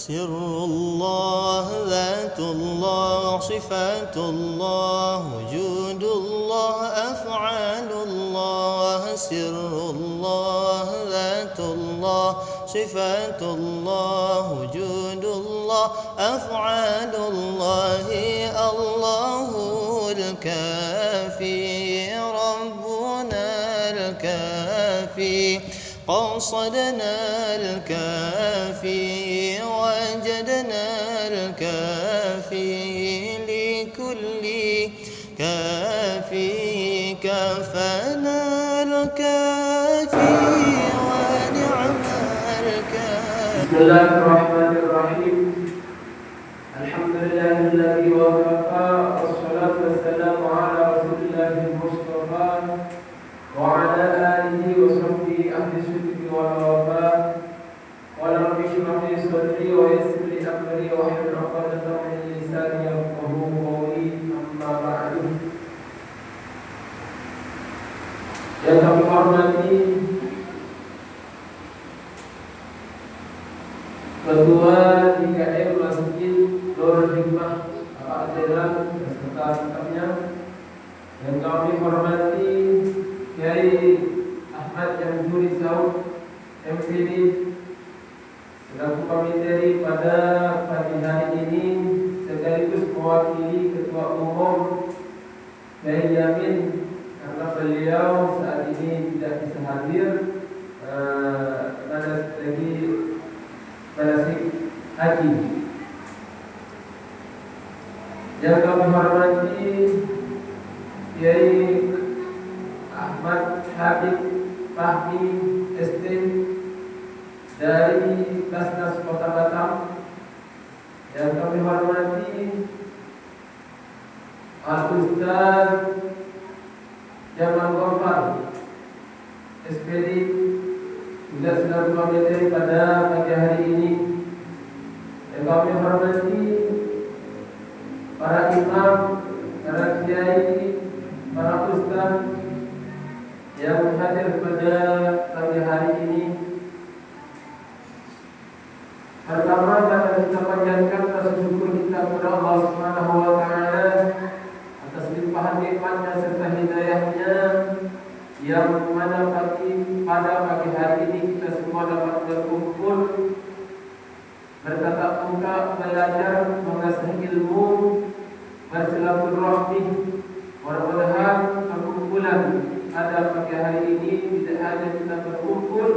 سر الله ذات الله صفات الله وجود الله أفعال الله سر الله ذات الله صفات الله وجود الله أفعال الله الله الكافي ربنا الكافي قصدنا الكافي وجدنا الكافي لكل كافي كفانا الكافي ونعم الكافي. بسم الله الرحمن الرحيم. الحمد لله الذي وكفى والصلاة والسلام على رسول الله المصطفى وعلى آله وصحبه أهل الصدق والوفاء. قال رب اشرح لي صدري ويسر لي أمري واحلل عقدة من لساني يفقهوا قولي. أما بعد. Yang kami hormati Ketua 3M Masjid Nurul Hikmah Pak Zelan beserta stafnya. Yang kami hormati Kiai Ahmad Jamhuri Saud MPD selaku komiteri pada pagi hari ini, sekaligus mewakili Ketua Umum Kiai Yamin karena beliau saat ini tidak bisa hadir manasik haji. Yang kami hormati Kiai Ahmad Habib Fahmi ST dari Basnas Kota Batam. Yang kami hormati Al-Ustaz Jamal Gofar SPD juga sedang komiteri pada pagi hari ini. Yang kami hormati para imam, para kiai, para ustaz yang hadir pada pagi hari ini. Pertama, kita panjatkan rasa syukur kita kepada Allah Subhanahu wa taala atas limpahan nikmatnya serta hidayahnya yang mana pada pagi hari ini kita semua dapat berkumpul, bertatap muka, belajar, mengasah ilmu, bersilaturahmi. Mudah-mudahan perkumpulan pada pagi hari ini tidak hanya kita berkumpul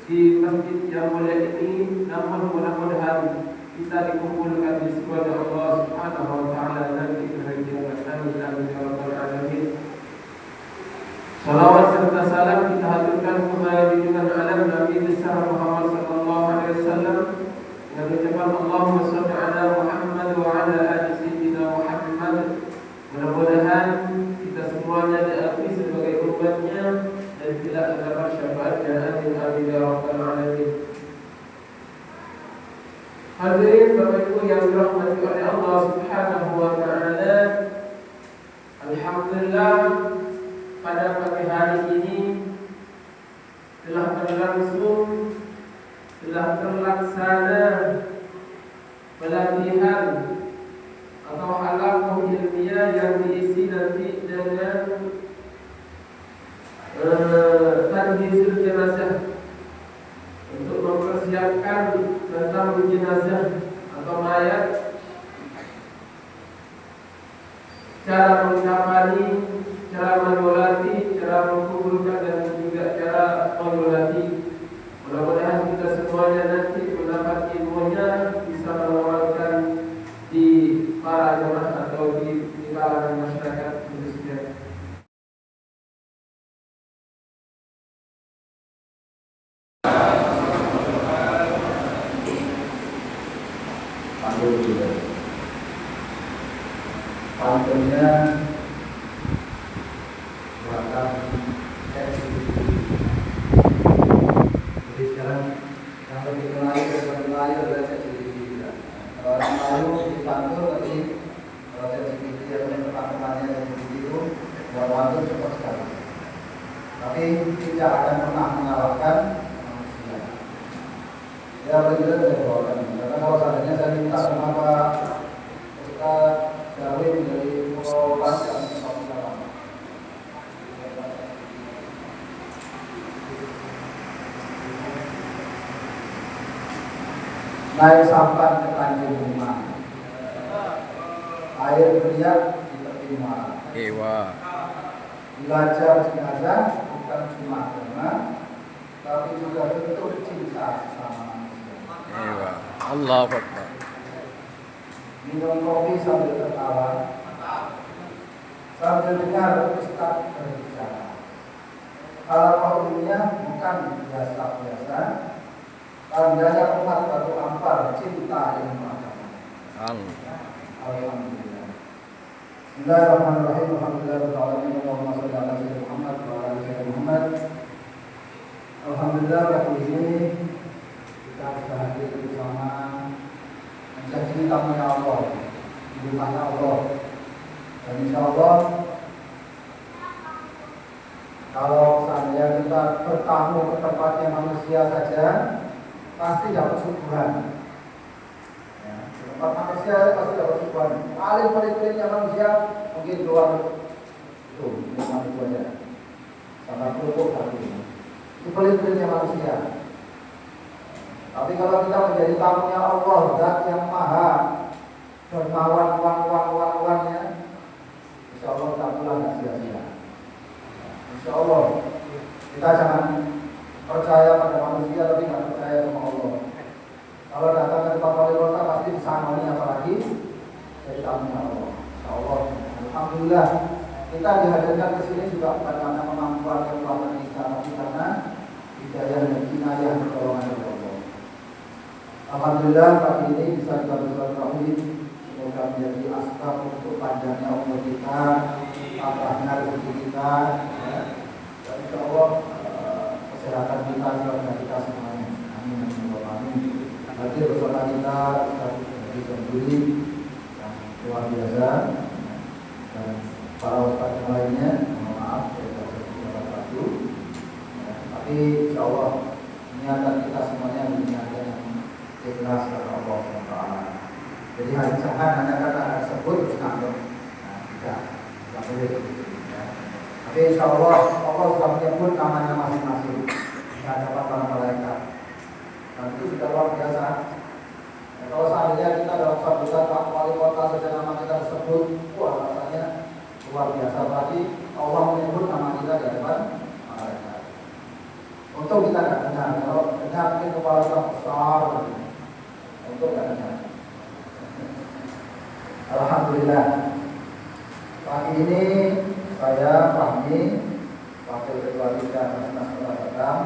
di masjid yang mulia ini, namun mudah-mudahan kita dikumpulkan di surga Allah Subhanahu wa taala nanti pada kiamat. Amin ya rabbal alamin. Salawat serta salam kita haturkan kepada junjungan alam Nabi besar Muhammad sallallahu alaihi wasallam dengan ucapan Allahumma shalli ala Muhammad wa ala ali sayyidina Muhammad. Mudah-mudahan kita semuanya diakui sebagai umatnya dan tidak mendapat syafaatnya. Amin amin ya rabbal alamin. Hadirin Bapak Ibu yang dirahmati oleh Allah Subhanahu wa taala, alhamdulillah pada pagi hari ini telah terlaksana pelatihan atau halaqah ilmiah yang diisi nanti dengan tadhisul jenazah untuk mempersiapkan tentang jenazah atau mayat, cara mengkafani, cara menyolati, cara menguburkan dan juga cara menyolati. Mudah-mudahan kita semuanya nanti mendapat ilmunya bisa menawarkan di para jemaah atau di kalangan masyarakat khususnya. Pantunnya bahkan jadi sekarang kalau kita Melayu dari Melayu adalah ChatGPT juga. Kalau orang Melayu dipantun, tapi kalau ChatGPT yang teman-temannya ChatGPT itu yang pantun cepat sekali. Tapi tidak akan pernah mengalahkan manusia. Ya benar saya bawakan karena kalau seandainya saya minta sama Pak Ustaz Darwin dari Pulau Pasir, naik sampan ke Tanjung Rumah, air beriak di tepi muara. Ewa. Belajar jenazah bukan cuma karena, tapi juga bentuk cinta sesama manusia. Ewa. Allahu Akbar. Minum kopi sambil tertawa, sambil dengar Ustaz berbicara. Kalau kaumnya bukan biasa-biasa, tandanya umat batu ampar cinta ilmu agama. Alhamdulillah. Bismillahirrahmanirrahim. Alhamdulillahirrahmanirrahim. Allahumma sholli ala sayyidina Muhammad wa ala ali sayyidina Muhammad. Alhamdulillah pagi ini kita bisa hadir bersama menjadi tamunya Allah di rumahnya Allah. Dan insya Allah kalau seandainya kita bertamu ke tempatnya manusia saja pasti dapat suguhan. Ya, di tempat manusia pasti dapat suguhan. Paling pelit-pelitnya manusia mungkin keluar itu minuman itu aja, sama kerupuk tadi. Itu pelit-pelitnya manusia. Tapi kalau kita menjadi tamunya Allah, Zat yang Maha dermawan, wan-wan-wan-wannya, insya Allah kita pulang tidak sia-sia. Insya Allah kita jangan percaya pada manusia tapi tidak percaya sama Allah. Kalau datang ke tempat wali kota pasti disangoni, apalagi jadi tamunya Allah. Insya Allah, alhamdulillah kita dihadirkan ke sini juga bukan karena kemampuan kekuatan kita, tapi karena hidayah dan inayah pertolongan dari Allah. Alhamdulillah pagi ini bisa kita bersilaturahmi, semoga menjadi asbab untuk panjangnya umur kita, tambahnya rezeki kita, ya. Dan insya Allah kesehatan kita, keluarga kita semuanya. Amin. Amin. Hadir bersama kita dari Jambuli yang luar biasa dan para ustaz yang lainnya. Mohon maaf saya tidak satu. Tapi insya Allah niatan kita semuanya niatan yang ikhlas kepada Allah SWT. Jadi jangan hanya kata tersebut terus ngambek. Nah, tidak boleh. Ya. Tapi insya Allah sudah menyebut namanya masing-masing di hadapan para malaikat. Dan itu sudah luar biasa. Ya, kalau seandainya kita dalam sambutan Pak Wali Kota saja nama kita disebut, wah rasanya luar biasa. Berarti Allah menyebut nama kita di hadapan malaikat. Untuk kita tidak dengar, kalau dengar mungkin kepala kita besar. Untuk tidak dengar. Alhamdulillah. Pagi ini saya Fahmi, Wakil Ketua Bidang Mas Pendapatan.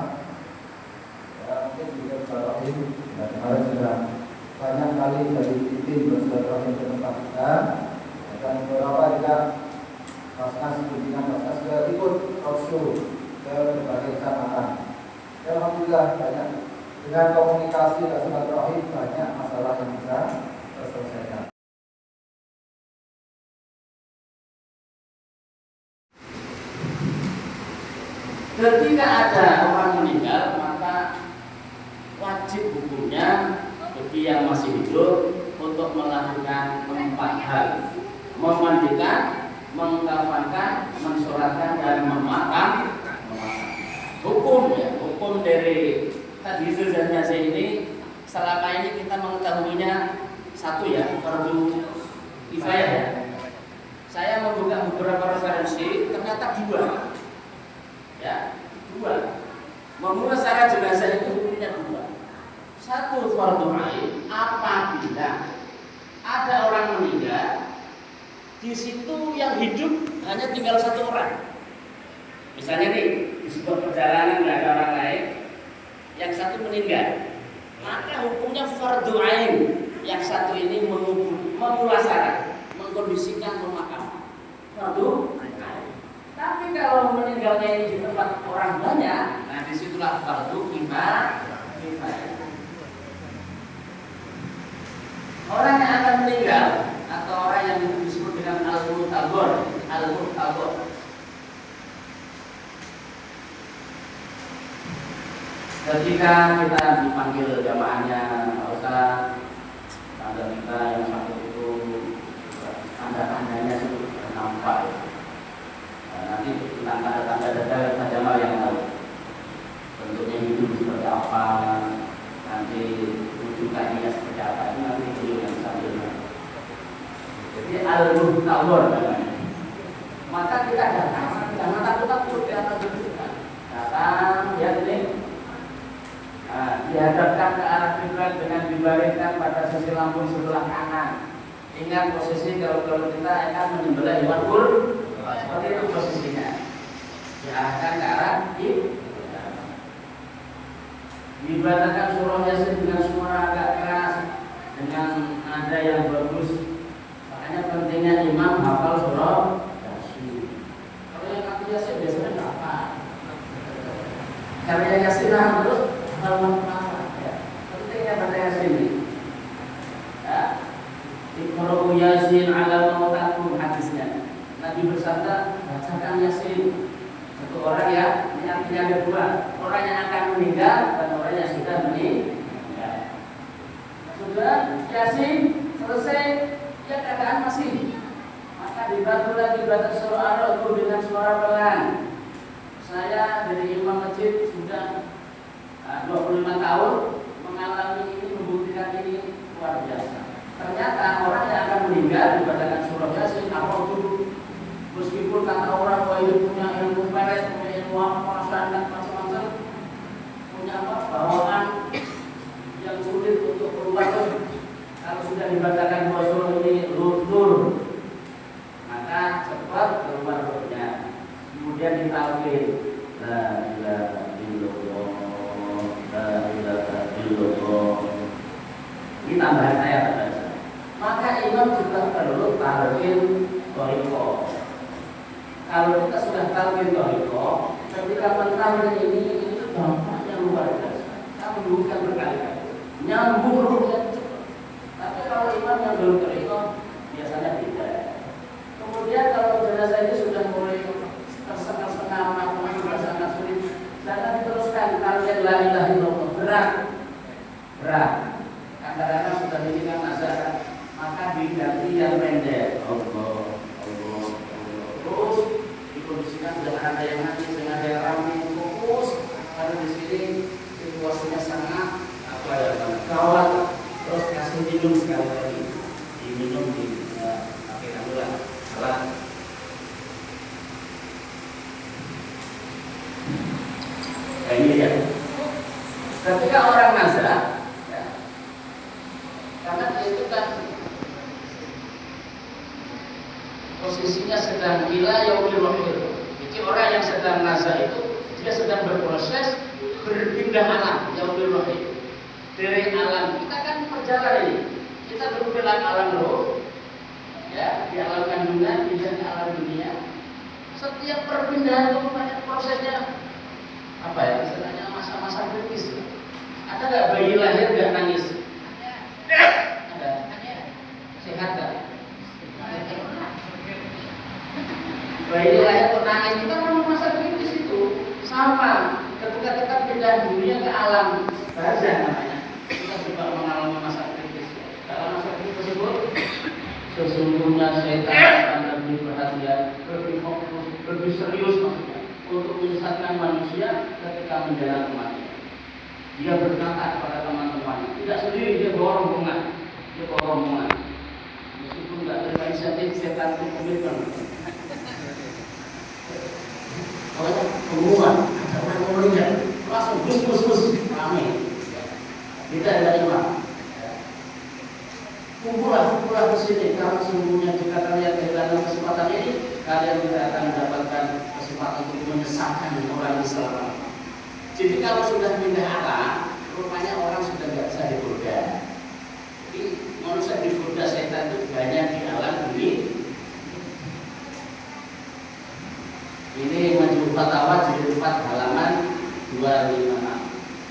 Ya, mungkin juga bersilaturahim. Dan kemarin sudah banyak kali dari tim bersilaturahim ke tempat kita. Dan beberapa juga Basnas, pimpinan Basnas sudah ikut roadshow ke berbagai kecamatan. Ya, alhamdulillah banyak dengan komunikasi dan silaturahim banyak masalah yang bisa terselesaikan. Ketika ada orang meninggal, maka wajib hukumnya bagi yang masih hidup untuk melakukan 4 hal: memandikan, mengkafankan, mensolatkan, dan memakamkan. Hukum dari tadhizul jenazah ini selama ini kita mengetahuinya satu ya, fardu kifayah ya. Saya membuka beberapa referensi, ternyata 2. Ya, 2. Memulasarah jenazah itu hukumnya 2. 1 fardu ain, apabila ada orang meninggal di situ yang hidup hanya tinggal 1 orang. Misalnya nih, di sebuah perjalanan nggak ada orang lain, yang 1 meninggal, maka hukumnya fardu ain. Yang 1 ini memulasarah, mengkondisikan pemakaman. Fardu ain. Tapi kalau meninggalnya ini di tempat orang banyak, nah disitulah fardu kifayah. Orang yang akan meninggal atau orang yang disebut dengan al-murtabor. Ketika kita dipanggil jamaahnya Ustaz, ada kita yang sakit itu tanda-tandanya sudah nampak. Nanti tentang tanda-tanda detail saja mal yang tahu. Bentuknya hidup seperti apa, nanti rujukannya seperti apa, itu nanti beliau yang sambil. Jadi al-muhtawar namanya. Maka kita datang, jangan takut-takut di atas rujukan. Datang, lihat ini. Dihadapkan ke arah kiblat dengan dibaringkan pada sisi lambung sebelah kanan. Ingat posisi kalau kita akan menyembelih hewan kurban, seperti itu posisinya. Diarahkan ke arah kiblat. Dibacakan surah Yasin dengan suara agak keras, dengan nada yang bagus. Makanya pentingnya imam hafal surah Yasin. Kalau yang nanti Yasin biasanya nggak apa. Karena yang Yasin terus pentingnya baca Yasin ini. Iqra'u Yasin ala mautakum hadisnya. Nabi bersabda, bacakan Yasin. Satu orang ya, ini artinya ada dua. Orang yang akan meninggal dan orang yang sudah meninggal. Sudah Yasin selesai, dia keadaan masih. Maka dibantu lagi baca surah Ar-Ra'd dengan suara pelan. Saya dari imam masjid sudah 25 tahun mengalami ini, membuktikan ini luar biasa. Ternyata orang yang akan meninggal dibacakan surah Yasin apa itu, meskipun kata orang bahwa itu punya ilmu pelet, punya ilmu apa, sangat macam-macam, punya apa bawaan yang sulit untuk keluar. Kalau sudah dibacakan dua surah ini luntur, maka cepat keluar rohnya. Kemudian ditalqin, la ilaha illallah, la ilaha illallah. Ini tambahan saya saja. Maka imam juga perlu talqin thariqah. Kalau kita sudah talqin thariqah, ketika mentalqin ini itu dampaknya luar biasa. Kita menunggukan berkali-kali, nyambung ruhnya cepat. Tapi kalau imam yang belum thariqah biasanya tidak. Kemudian kalau jenazah ini sudah mulai tersengal-sengal, maka sudah sangat sulit, jangan diteruskan kalian la ilaha illallah, berat. Kadang-kadang sudah diingat azan, maka diganti yang pendek. Allah. Terus dikondisikan dengan ada yang nangis, dengan ada yang ramai, fokus. Karena di sini situasinya sangat gawat. Terus kasih minum sekali lagi, diminum di akhirnya mulai salah. Ini ya. Ketika orang nazar, ya, karena itu kan posisinya sedang ila yaumil wahid. Jadi orang yang sedang nazar itu dia sedang berproses berpindah alam yaumil wahid. Dari alam kita kan perjalanan ini, kita berpindah alam roh, ya, di alam kandungan, pindah ke alam dunia. Setiap perpindahan itu banyak prosesnya. Apa ya istilahnya, masa-masa kritis. Ada nggak bayi lahir nggak nangis? Ada. Sehat nggak? Bayi lahir kok nangis itu kan masa kritis itu. Sama ketika kita pindah dunia ke alam barzah namanya, kita juga mengalami masa kritis. Dalam masa kritis tersebut sesungguhnya setan akan lebih perhatian, lebih fokus, lebih serius maksudnya untuk menyesatkan manusia ketika menjalani kematian. Dia berkata kepada teman-teman, tidak sendiri, dia bawa rombongan. Meskipun tidak terima inisiatif, setan itu komitmen. Pokoknya pengumuman, ada orang ngomongnya, langsung bus, ramai. Kita tidak terima. Kumpullah ke sini, karena sesungguhnya jika kalian kehilangan kesempatan ini, kalian tidak akan mendapatkan kesempatan untuk menyesatkan orang Islam. Jadi kalau sudah pindah alam, rupanya orang sudah tidak bisa digoda. Jadi manusia digoda setan itu banyak di alam ini. Ini Majmu' Fatawa jilid 4 halaman 256.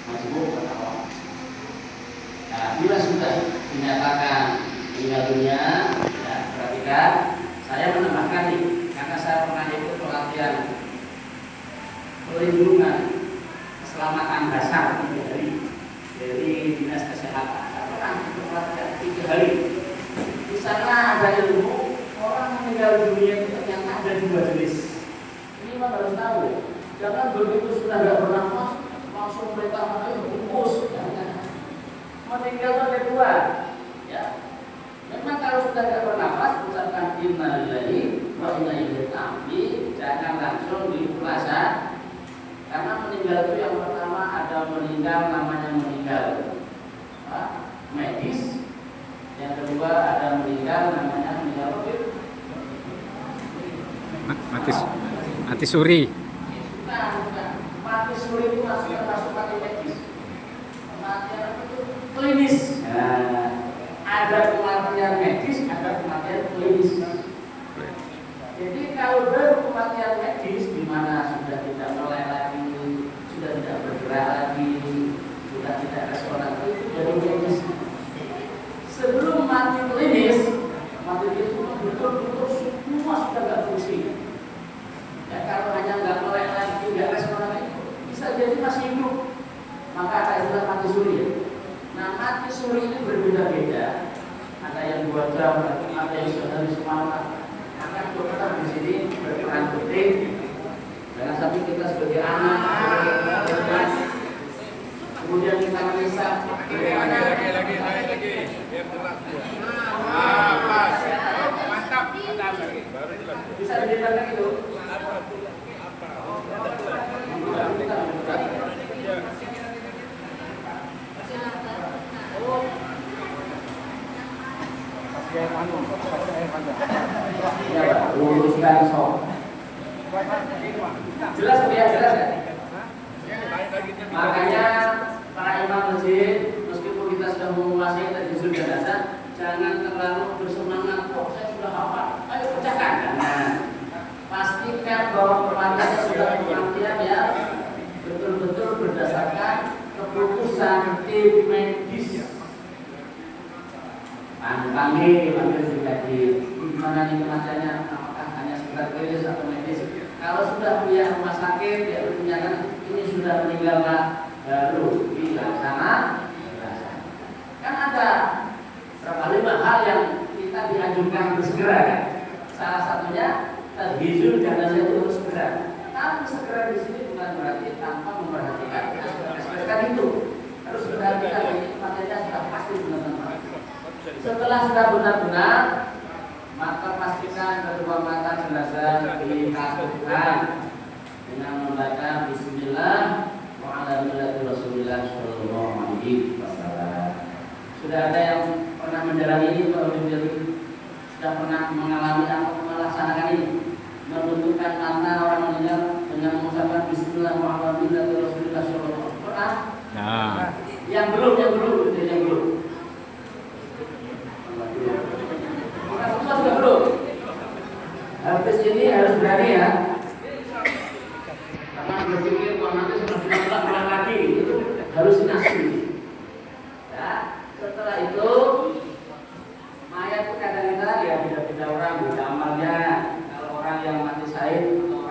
Majmu' Fatawa. Nah, bila sudah dinyatakan meninggal dunia, ya, perhatikan, saya menambahkan nih, karena saya pernah ikut pelatihan perlindungan keselamatan dasar 3 hari dari dinas kesehatan. Saya pernah ikut pelatihan 3 hari Jangan begitu sudah nggak bernafas langsung mereka ayo bungkus. Meninggal ada dua. Ya. Memang kalau sudah nggak bernafas ucapkan innalillahi wa inna ilaihi raji'un. Jangan langsung dipulasa. Karena meninggal itu yang pertama ada meninggal namanya meninggal medis. Yang kedua ada meninggal namanya meninggal mati suri. bukan. Mati suri itu masuk mati medis. Kematian itu klinis. Nah, ada kematian medis, ada kematian klinis. Jadi kalau baru kematian medis di mana sudah tidak melek lagi, sudah tidak bergerak lagi, sudah tidak respon lagi, itu baru medis. Sebelum mati klinis, mati itu betul-betul semua sudah nggak fungsi. Ya, kalau hanya nggak melek lagi, nggak respon lagi, bisa jadi masih hidup. Maka ada istilah mati suri. Nah, mati suri ini berbeda-beda. Ada yang 2 jam, ada yang sudah dari semalam. Maka dokter di sini berperan penting. Jangan sampai kita sebagai anak, kemudian kita menyesal. Lagi. Pas. Mantap. Bisa dijelaskan itu. Ya, luruskan sok. Jelas ya, jelas ya. Makanya para imam masjid, meskipun kita sudah menguasai tajwid dasar, jangan terlalu bersemangat. Oh, saya sudah hafal. Ayo pecahkan. Nah, pastikan bahwa perbankannya sudah pengertian ya, betul-betul berdasarkan keputusan tim medis. Panggil dikaji gimana nih kematiannya, apakah hanya sekedar klinis atau medis. Kalau sudah punya rumah sakit, dia menyatakan ini sudah meninggal baru dilaksanakan. Kan ada berapa 5 hal yang kita dianjurkan untuk segera kan. Salah satunya tadhizul jenazah itu harus segera. Tapi segera di sini bukan berarti tanpa memperhatikan aspek itu. Harus memperhatikan ini kematiannya sudah pasti benar-benar. Setelah sudah benar-benar, maka pastikan kedua mata jenazah dikatukan dengan membaca Bismillah wa ala millati Rasulillah sallallahu alaihi wasallam. Sudah ada yang pernah menjalani ini atau sudah pernah mengalami atau melaksanakan ini? Menentukan mata orang meninggal dengan mengucapkan Bismillah wa ala millati Rasulillah sallallahu alaihi wasallam. Nah, yang belum. Sudah belum. Habis ini harus berani ya. Karena berpikir kalau nanti sudah pulang lagi itu halusinasi. Ya, setelah itu mayat itu kadang-kadang ya beda-beda orang, beda amalnya. Kalau orang yang mati syahid atau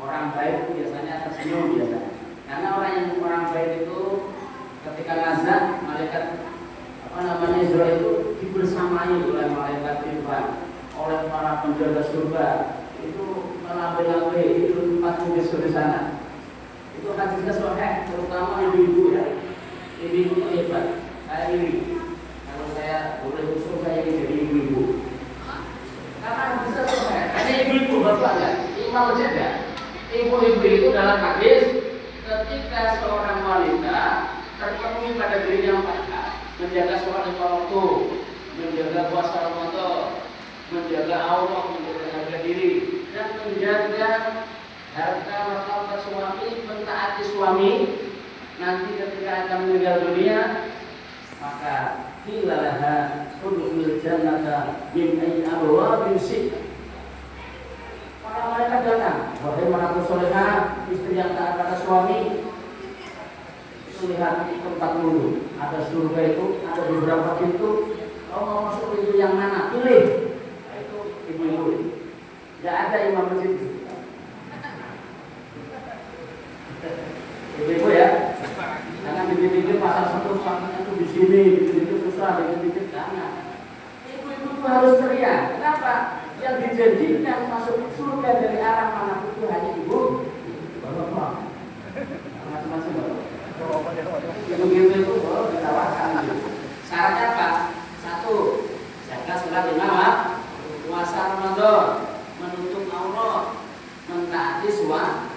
orang baik biasanya tersenyum biasanya. Karena orang baik itu ketika nazar malaikat Israel itu dibersamai oleh malaikat Tuhan, oleh para penjaga surga itu melambai-lambai itu tempat tugas di sana. Itu hadisnya sahih, terutama ibu-ibu ya. Ibu-ibu itu hebat. Saya ini kalau saya boleh usul saya ini jadi ibu-ibu. Karena hadisnya sahih. Hanya ibu-ibu bapak ya. Imam masjid ya. Ibu-ibu itu dalam hadis ketika seorang wanita terpenuhi pada dirinya 4 hal. Menjaga sholat 5 waktu, menjaga puasa Ramadan, menjaga aurat, menjaga harga diri, dan menjaga harta martabat suami, mentaati suami. Nanti ketika akan meninggal dunia, maka hilalaha udkhulil jannata min ayyi abwabin syi'ta. Para malaikat datang, wahai wanita salehah, istri yang taat pada suami, lihat tempat dulu, ada surga itu, ada beberapa pintu. Kau mau masuk pintu yang mana? Pilih. Nah, itu ibu-ibu. Tidak ada imam masjid. Ibu-ibu ya. Jangan dikit-dikit pasal satu sangatnya itu di sini, dikit-dikit susah, dikit-dikit jangan. Ibu-ibu itu harus ceria. Kenapa? Yang dijanjikan masuk surga dari arah mana itu hanya ibu. Masing-masing baru. Begitu itu baru ditawarkan. Syaratnya apa? Satu, jaga sholat lima waktu, puasa Ramadan, menutup aurat, mentaati suami.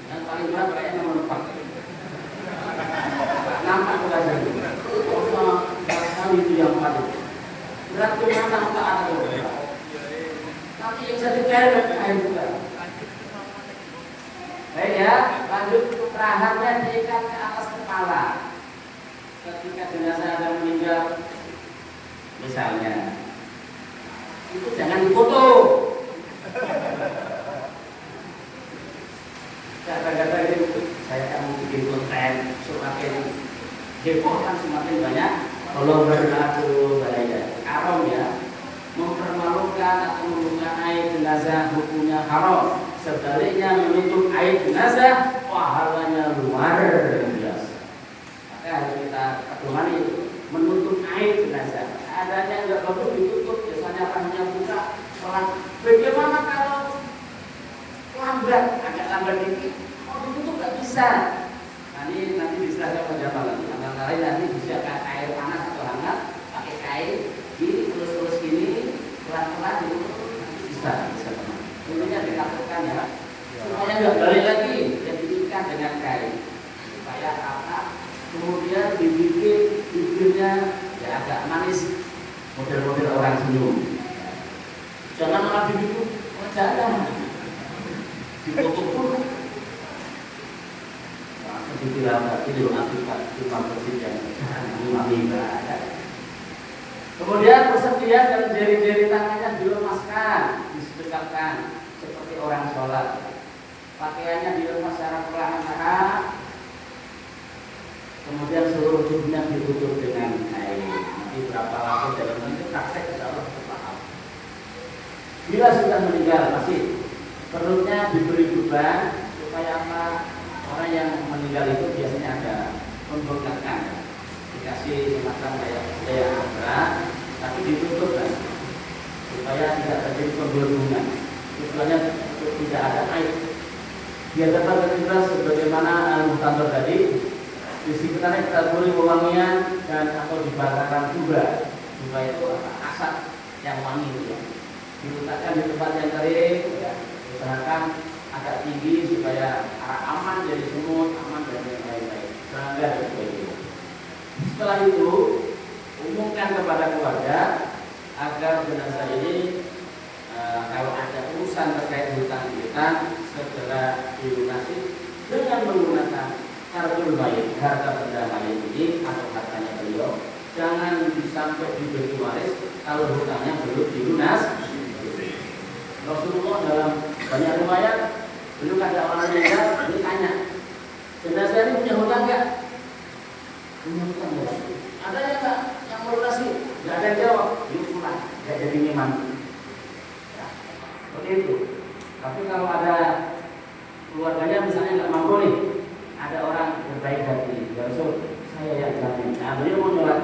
Yang paling berat kayaknya menumpang. Nampak bukan itu? Itu yang paling berat gimana taat itu? Tapi yang jadi kain juga. Baik ya, lanjut perahatnya diikat ke atas kepala. Ketika jenazah ada meninggal, misalnya, itu jangan dipoto. Kata-kata itu saya akan bikin konten semakin heboh kan semakin banyak. Kalau berlaku bahaya, haram ya, mempermalukan atau membuka aib jenazah hukumnya haram. Sebaliknya menutup aib jenazah pahalanya luar biasa. Maka harus kita pedomani menutup aib jenazah. Adanya nggak bagus ditutup, biasanya hanya buka sholat. Bagaimana kalau lambat, agak lambat dikit, mau ditutup nggak bisa. Ini nanti diserahkan pada malam. Antara lain nanti disiapkan air panas atau hangat, pakai kain, gini terus gini, pelan-pelan itu bisa. Intinya dikatakan ya, supaya nggak balik lagi, jadi diikat dengan kain, supaya apa? Kemudian dibikin bibirnya ya agak manis, model-model orang senyum. Jangan malah bibir jangan ditutup dulu. Dikira itu akibat imam presiden imam ibadah. Kemudian persepian dan jari-jari tangannya dilemaskan, disedekapkan seperti orang sholat. Pakaiannya dilepas secara perlahan-lahan. Kemudian seluruh tubuhnya ditutup dengan kain. Nanti berapa waktu dalam itu praktek insya Allah paham. Bila sudah meninggal masih perutnya diberi beban supaya apa? Orang yang meninggal itu biasanya ada pembengkakan, dikasih semacam kayak budaya berat, tapi ditutup kan, supaya tidak terjadi pembelungan. Tujuannya tidak ada air. Biar dapat tercipta sebagaimana al-muhtamar tadi, di sekitarnya kita boleh wewangian dan atau dibakar juga, supaya itu asap yang wangi itu ya. Diletakkan di tempat yang kering, ya. Usahakan agak tinggi supaya aman dari semut, aman dari yang lain-lain, serangga dan sebagainya. Setelah itu, umumkan kepada keluarga agar jenazah ini kalau ada urusan terkait hutang-hutang segera dilunasi dengan menggunakan karbul mayit, harta benda mayit ini atau hartanya beliau. Jangan sampai diberi waris kalau hutangnya belum dilunasi. Rasulullah dalam banyak riwayat dulu ada orang meninggal, ini tanya, jenazah ini punya hutang nggak? Punya hutang nggak? Ada yang nggak yang melunasi? Nggak ada yang jawab. Ini pulang, nggak jadi iman. Ya, seperti itu. Tapi kalau ada keluarganya misalnya nggak mampu nih, ada orang berbaik hati, ya Rasul, saya yang jamin. Nah, beliau mau nyurat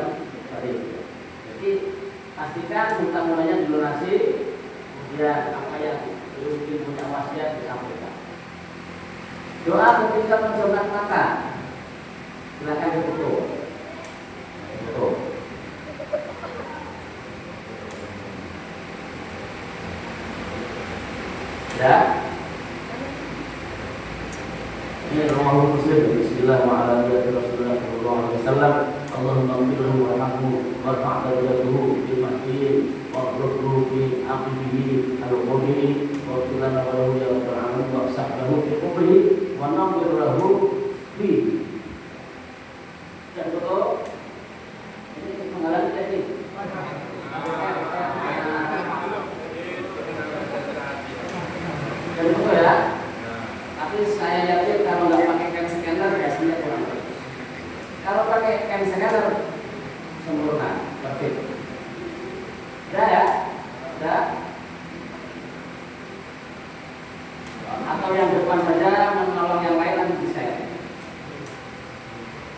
seperti itu. Jadi pastikan hutang mulanya dilunasi, kemudian apa yang mungkin punya wasiat disampaikan. Doa ketika menjauhkan mata, silakan ditutup. Tutup. Ya. Ini rawahu Muslim. Bismillahirrahmanirrahim. Rasulullah sallallahu alaihi wasallam, Allahumma ighfirhu warhamhu warfa' darajatahu fil mahdiin warzuqhu fi aqibihi al-qubri wa qulana lahu ya rabbal alamin wa sahbahu fi qubri wa nawwir lahu fi. Dan betul ini mengalami teknik. Dan betul ya. Tapi saya yakin kalau nggak pakai pen scanner biasanya kurang bagus. Kalau pakai pen scanner sempurna, perfect. Udah ya, udah. Atau yang depan saja menolong yang lain nanti bisa.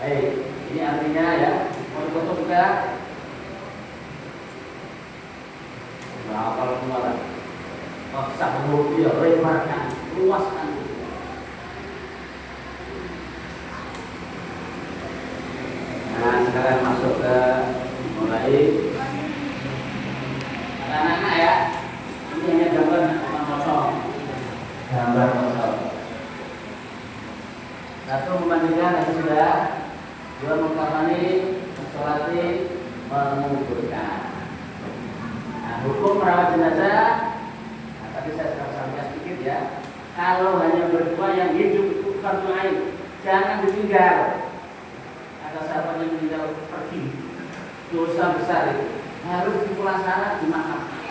Baik, ini artinya ya, mau foto juga. Nah, kalau keluar, paksa dia lebarkan, luaskan. Sekarang masuk ke mulai anak-anak ya. Ini hanya gambar kosong. Gambar kosong. Satu memandikan tadi sudah. Dua mengkafani, mensolati, menguburkan. Nah, hukum merawat jenazah. Nah, tadi saya sudah sampaikan sedikit ya. Kalau hanya berdua yang hidup itu fardu ain, jangan ditinggal. Ada sahabat yang meninggal pergi, dosa besar itu harus dipulaksana dimaafkan.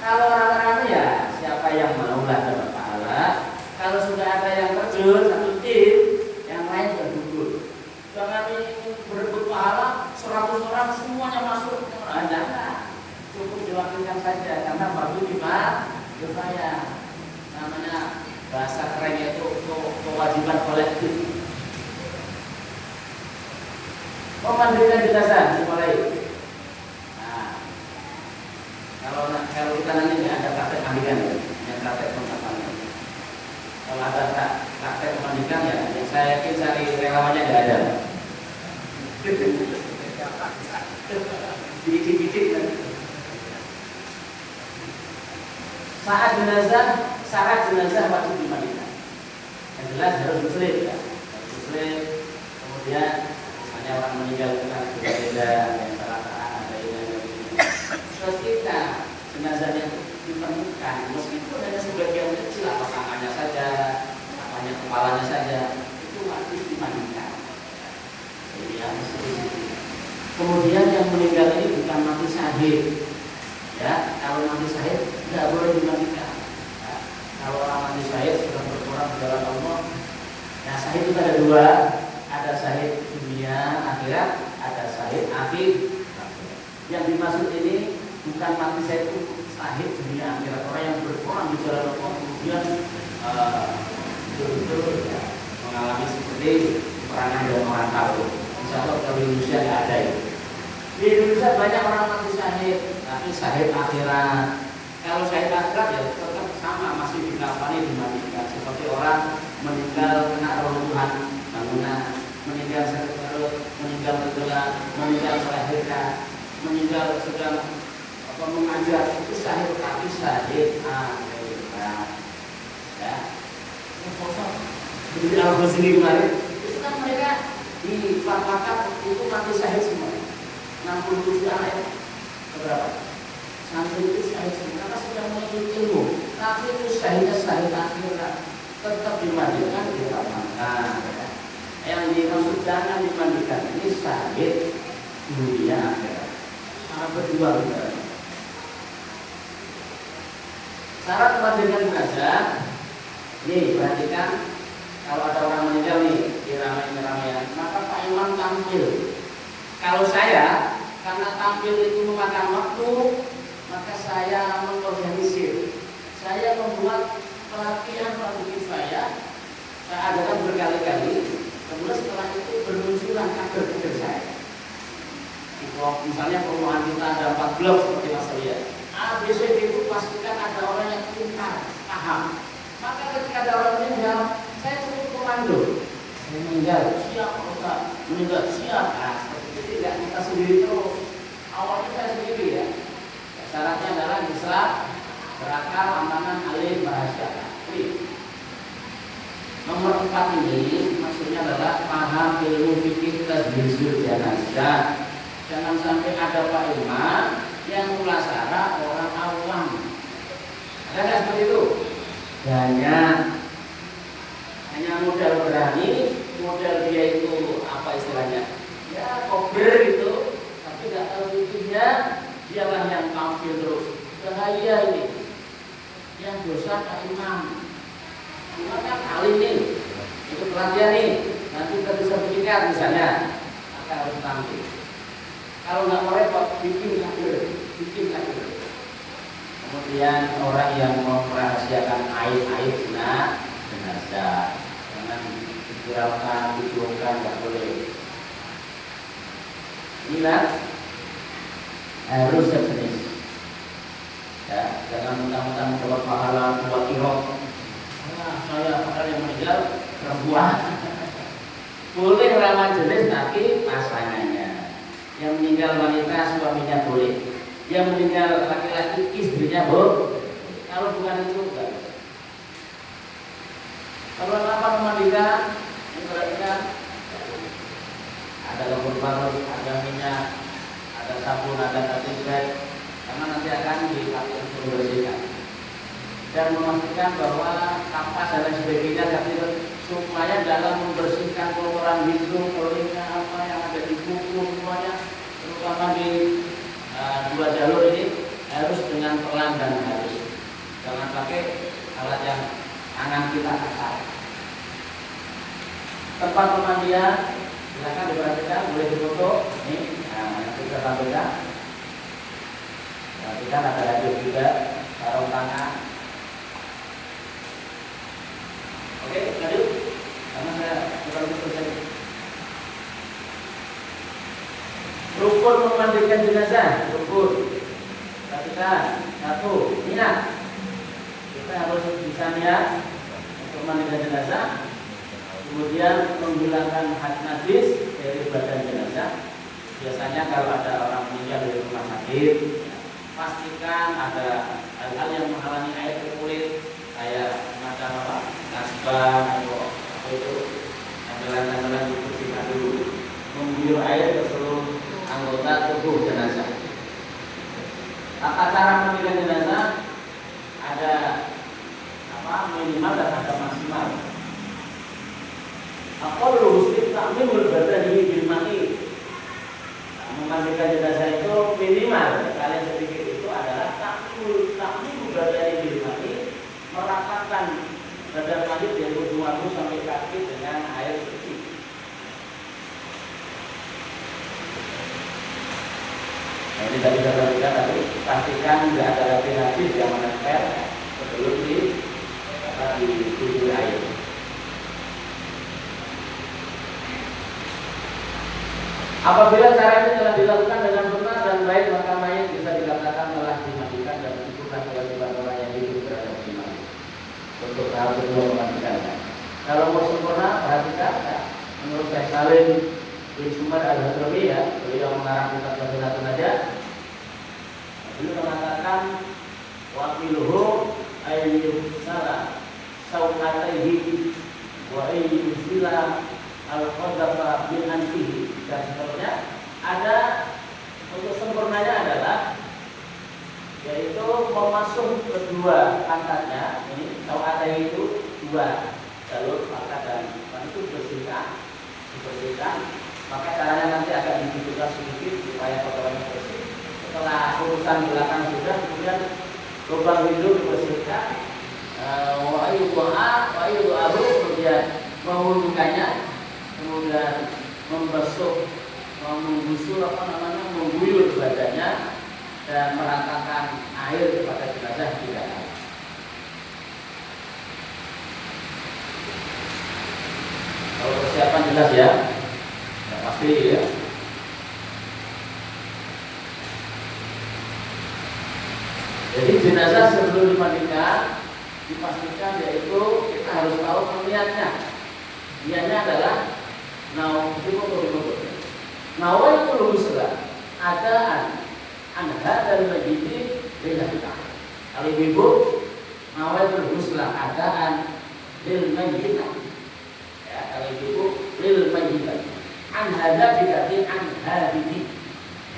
Kalau rame-rame ya siapa yang mau lah dapat pahala. Kalau sudah ada yang terjun satu tim, yang lain bergugur. Jangan berebut pahala 100 orang semuanya masuk. Jangan, cukup diwakilkan saja karena fardu kifayah. Namanya bahasa kerennya itu kewajiban kolektif. Memandikan jenazah dimulai. Nah, kalau kita nanti nggak ada praktek mandikan ya, yang praktek pengkapan. Kalau ada praktek pemandikan ya, yang saya yakin cari relawannya nggak ada. Dikit-dikit kan. Saat jenazah, syarat jenazah wajib dimandikan. Yang jelas harus muslim ya, harus muslim. Kemudian misalnya orang meninggal karena berbeda, yang kecelakaan ada yang ketika jenazahnya ditemukan, meskipun hanya sebagian kecil, apa tangannya saja, apanya kepalanya saja, itu wajib dimandikan. Ya, kemudian yang meninggal ini bukan mati syahid. Ya, kalau mati syahid tidak boleh dimandikan. Ya, kalau orang mati syahid sudah berperang di jalan Allah. Nah, syahid itu ada dua, ada syahid dunia akhirat, ada syahid akhir. Yang dimaksud ini bukan mati syahid itu syahid dunia akhirat, orang yang berperang di jalan Allah kemudian betul-betul ya, mengalami seperti perangan dengan orang kafir. Insya Allah kalau di Indonesia nggak ada itu. Di Indonesia banyak orang mati syahid, tapi syahid akhirat. Kalau syahid akhirat ya tetap sama, masih dikafani dimandikan. Seperti orang meninggal kena reruntuhan bangunan, meninggal sakit perut, meninggal tenggelam, meninggal melahirkan, meninggal sedang mengajar, itu syahid, tapi syahid akhirat. Ya, kosong. Jadi kalau sini kemarin, itu kan mereka di fatwakan itu mati syahid semua. 67 anak berapa? Santri itu syahid semua karena sudah memiliki ilmu. Tapi itu syahidnya syahid akhirat, tetap dimandikan, diramalkan. Yang dimaksud jangan dimandikan ini syahid dunia akhirat. Syarat kedua juga. Syarat memandikan jenazah. Nih perhatikan, kalau ada orang meninggal nih di ramai-ramaian, maka Pak Imam tampil. Kalau saya, karena tampil itu memakan waktu, maka saya mengorganisir. Saya membuat pelatihan fardu kifayah. Saya adakan berkali-kali. Kemudian setelah itu bermunculan kader-kader saya. Misalnya perumahan kita ada 4 blok seperti Mas Ria. A, B, C, D itu pastikan ada orang yang pintar, paham. Maka ketika ada orang meninggal, saya cukup komando. Saya meninggal, siap Ustaz. Meninggal, siap. Nah, tidak kita sendiri terus. Awalnya saya sendiri ya. Syaratnya adalah bisa berakal, amanah, alim, rahasia. Nomor 4 ini maksudnya adalah paham ilmu fikih tadbirul jenazah. Jangan sampai ada Pak Imam yang mulasara orang awam. Ada nggak seperti itu? Banyak. Hanya modal berani, modal dia itu apa istilahnya? Ya kober gitu, tapi nggak tahu intinya, dialah yang tampil terus. Bahaya ini. Yang dosa Pak Imam. Imam kan alim nih, itu pelatihan nih. Nanti kita sertifikat misalnya, maka harus tampil. Kalau nggak mau repot, bikin lagi. Kemudian orang yang merahasiakan aib-aib jenazah, jangan diviralkan, diturunkan, nggak boleh. Inilah harus sejenis. Ya, jangan mentang-mentang mendapat pahala buat irok. Saya padahal yang meninggal perempuan. Boleh ramah jenis tapi pasangannya. Yang meninggal wanita suaminya boleh. Yang meninggal laki-laki istrinya boleh. Kalau bukan itu enggak. Kalau apa memandikan, berarti ada lemur parut, ada minyak, ada sabun, ada cacing karena nanti akan dipakai untuk membersihkan dan memastikan bahwa kapas dan lain sebagainya supaya dalam membersihkan kotoran hidung, telinga, apa yang ada di kuku semuanya, terutama di dua jalur ini harus dengan pelan dan halus. Jangan pakai alat yang tangan kita kasar. Tempat pemandian silakan diperhatikan, boleh difoto. Ini, nanti kita tampilkan. Perhatikan ada radio juga, sarung tangan. Oke, lanjut. Karena saya terlalu selesai. Rukun memandikan jenazah, rukun. Perhatikan, satu, niat. Kita harus bisa niat untuk memandikan jenazah. Kemudian menghilangkan najis dari badan jenazah. Biasanya kalau ada orang meninggal di rumah sakit, pastikan ada hal-hal yang menghalangi air ke kulit, kayak macam apa, kasban atau apa itu, tampilan-tampilan dibersihkan dulu, mengguyur air ke seluruh anggota tubuh jenazah. Tata cara memandikan jenazah ada apa, minimal dan ada maksimal. Apa lu mesti takmim berbadan ini bilmani. Memandikan jenazah itu minimal kalian sedikit itu adalah takmim berbadan bilmani, merapatkan badan mayit dari ujung rambut sampai kaki dengan air suci. Nah, ini tadi saya sampaikan, tapi pastikan tidak ada lagi najis yang menempel sebelum diguyur air. Apabila cara ini telah dilakukan dengan benar dan baik, maka mayat bisa dikatakan telah dimandikan dan bukan kewajiban orang yang hidup terhadap si mayit. Untuk tahap kedua memandikan. Kalau mau sempurna, perhatikan ya. Menurut Syekh Salim bin Sumar Al-Hadrami ya, beliau mengarang kitab Jannatun Najah. Beliau mengatakan waqiluhu ayyusala sauqataihi wa ayyusila al-qadafa bin anfihi dan seterusnya. Ada untuk sempurnanya adalah yaitu memasuk kedua pantatnya, ini sauqataihi itu dua jalur pantat dan itu dibersihkan, maka caranya nanti agak dibuka sedikit supaya kotorannya bersih. Setelah urusan belakang sudah, kemudian lubang hidung dibersihkan, wa ayyuhu kemudian menghidungkannya, kemudian membasuh, mengguyur badannya dan meratakan air kepada jenazah di dalam. Kalau persiapan jelas ya, pasti ya. Jadi jenazah sebelum dimandikan dipastikan yaitu kita harus tahu niatnya. Niatnya adalah nawaitul husla adaan anha dan majidi lillahi ta'ala. Kalau ibu nawaitul husla adaan lil mayyit. Ya, kalau ibu lil mayyit. Anha berarti anha bihi.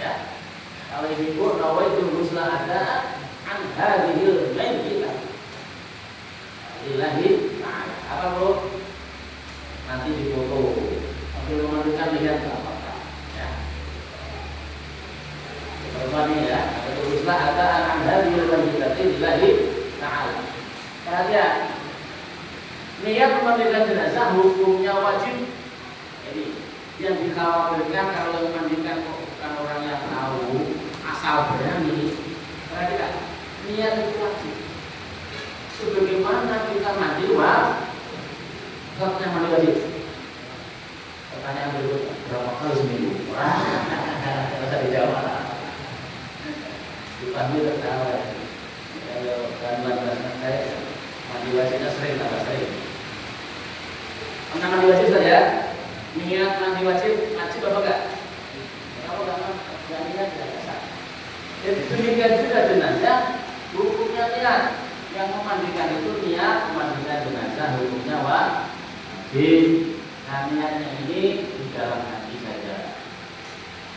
Ya. Kalau ibu nawaitul husla adaan hadhil mayyitah lillahi ta'ala. Apa bro? Nanti di foto sambil memandikan lihat apakah ya. Seperti ya, ada tulislah ada hadhil mayyitah lillahi ta'ala. Perhatian, niat memandikan jenazah hukumnya wajib. Jadi yang dikhawatirkan kalau memandikan bukan orang yang tahu asal berani. Perhatikan, niat itu wajib. Sebagaimana kita mandi wajib, mandi wajib. Pertanyaan berikutnya, berapa kali seminggu? Wah, nggak usah dijawab. Dipanggil tertawa. Kalau kan saya mandi wajibnya sering, tambah sering. Pernah mandi wajib saja? Niat mandi wajib apa enggak? Kalau enggak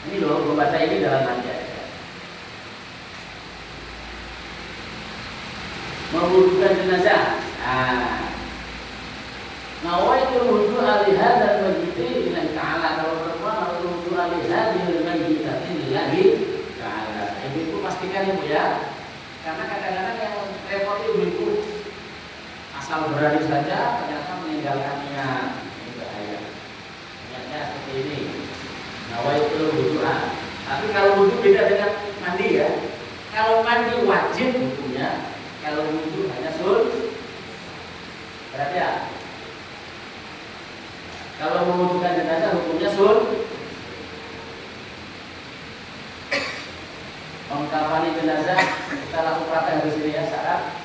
Ini loh, gue baca ini dalam hati aja. Mewudukan jenazah. Nawaitul wudu alaiha dan majiti lillahi ta'ala. Kalau perempuan nawaitul wudu alaiha bil majitati lillahi ta'ala. Ibu pastikan ibu ya. Karena kadang-kadang yang repot ibu asal berani saja ternyata meninggalkannya. Ini bahaya. Ternyata seperti ini. Nawaitul wudu'a. Tapi kalau wudu beda dengan mandi ya. Kalau mandi wajib hukumnya, kalau wudu hanya berarti ya. Kalau membutuhkan jenazah hukumnya mengkafani jenazah kita lakukan di sini ya syarat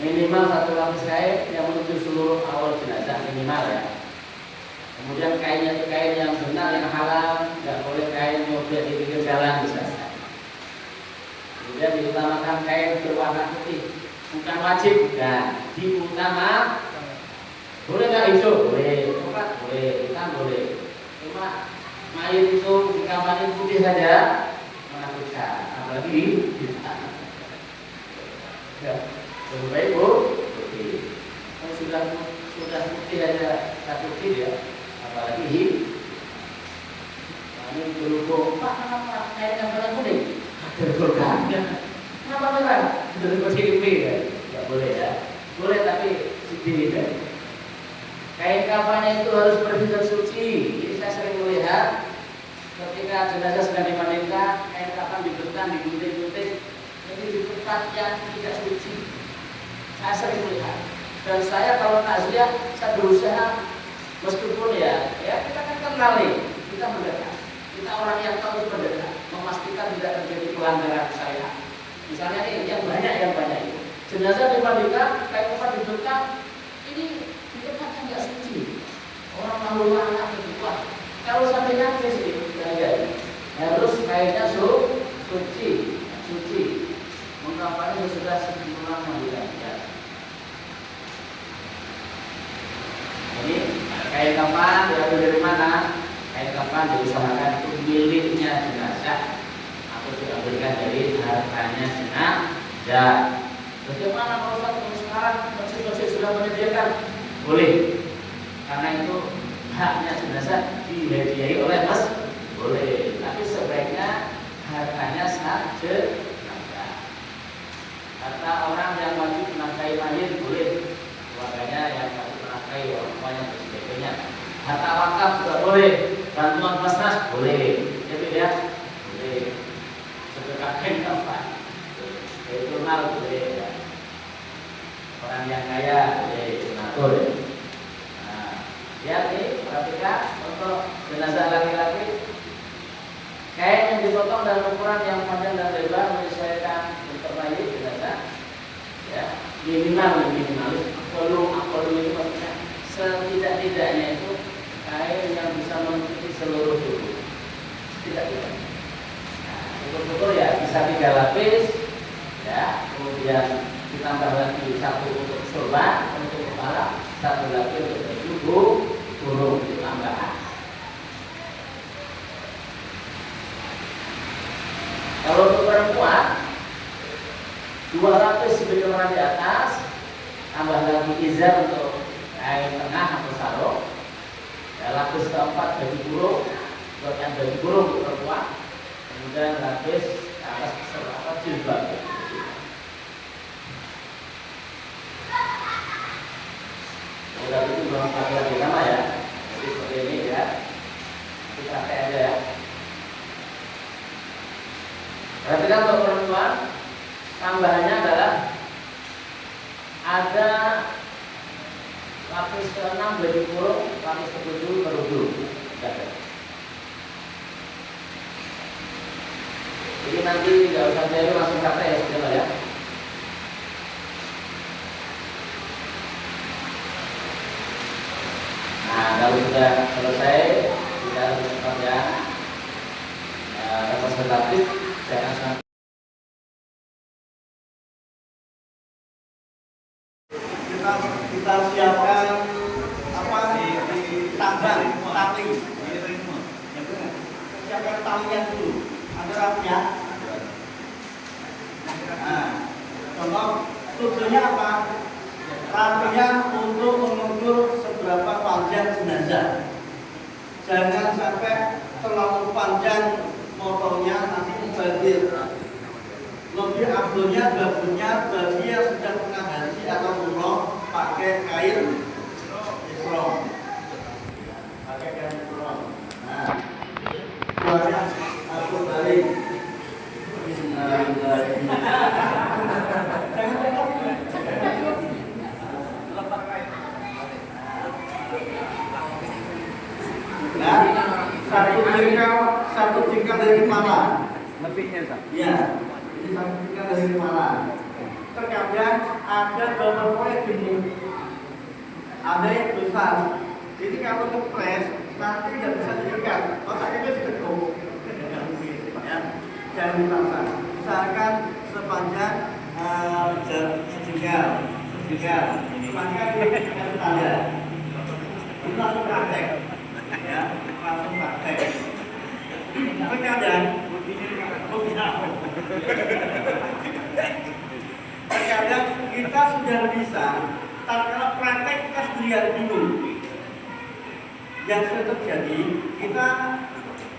minimal 1 lapis kain yang menutup seluruh awal jenazah minimal ya. Kemudian kainnya itu kain yang benar yang halal, nggak boleh kain model di pinggir jalan misalnya. Kemudian diutamakan kain berwarna putih, bukan wajib, dan diutama boleh nggak hijau? Boleh, coklat boleh, hitam boleh. Cuma mayat itu dikapanin putih saja menakutkan, apalagi hitam. Ya, lebih baik putih. Kalau sudah putih aja satu putih ya, apalagi hitam. Ini berhubung, Pak kenapa kainnya warna kuning? Ada golkanya. Kenapa merah? Dari KTP ya, nggak boleh ya. Boleh tapi sedikit ya. Kain kafannya itu harus bersih dan suci. Jadi saya sering melihat ketika jenazah sedang dimandikan, kain kafan dibentang, digunting-gunting, jadi di tempat yang tidak suci. Saya sering melihat. Dan saya kalau takziah, saya berusaha meskipun ya kita kan kenal nih, kita mendekat. Kita orang yang tahu mendekat, memastikan tidak terjadi pelanggaran syariat. Misalnya nih, yang banyak itu. Jenazah dimandikan, kain kafan dibentang, ini kan nggak suci. Orang malu anak berbuat. Kalau sampai nangis harus kainnya suci. Mengkafannya sudah sempurna mandikan. Ini kain kafan diambil dari mana? Kain kafan diusahakan itu miliknya jenazah atau diambilkan dari hartanya jenazah. Bagaimana kalau sekarang masjid-masjid sudah menyediakan? Boleh, karena itu haknya jenazah dihadiahi oleh mas, boleh. Tapi sebaiknya hartanya saja. Harta orang yang wajib menafkahi mayit boleh, keluarganya yang wajib menafkahi orang tuanya dan sebagainya. Harta wakaf juga boleh, bantuan basnas boleh, jadi ya boleh. Sedekah kain kafan, itu mal boleh. Ya. Orang yang kaya boleh mengatur. Ya nih, perhatikan untuk jenazah laki-laki kain yang dipotong dalam ukuran yang panjang dan lebar menyesuaikan bentuk mayit jenazah. Ya, minimalis. Akolu itu maksudnya setidak-tidaknya itu kain yang bisa menutupi seluruh tubuh. Tidak. Nah, ukur-ukur ya bisa 3 lapis. Ya, kemudian ditambah lagi 1 untuk sorban, untuk kepala, 1 lagi untuk tubuh. Burung tambahan. Kalau untuk perempuan 2 lapis sebagai orang di atas, tambah lagi izar untuk kain tengah atau sarung. Ya, lapis keempat baju burung, buatkan baju burung untuk perempuan. Kemudian lapis ke atas jilbab. Udah itu belum pakai lagi nama ya. Jadi seperti ini ya. Kita pakai aja ya. Perhatikan untuk perempuan, tambahannya adalah ada lapis ke-6 baju kurung, lapis ke-7 berudu. Jadi nanti tidak usah jauh langsung praktek ya, sudah ya. Nah, kalau sudah selesai, tidak harus cepat ya. Representatif, saya akan kita siapkan apa di tambang tali siapkan talian dulu. Ada rapinya. Nah, contoh tujuannya apa? Rapinya untuk mengukur seberapa panjang jenazah. Jangan sampai terlalu panjang motornya nanti mubazir. Lebih afdolnya bagusnya bagi yang sudah pernah haji atau umroh pakai kain ihram. Pakai kain ihram. Nah, keluarnya aku balik. Nah, satu jengkal dari kepala. Lebihnya tak? Iya, ini satu jengkal dari kepala. Terkadang ada beberapa yang gini, ada yang besar. Jadi kalau kepres nanti tidak bisa diikat. Oh, sakitnya ditekuk. Ya, jangan dipaksa. Usahakan sepanjang sejengkal. Sepanjang ini tanda. Itu langsung praktek. Ya, langsung praktek. Terkadang kita sudah bisa, tapi kalau praktek kita sendirian bingung. Yang sudah terjadi, kita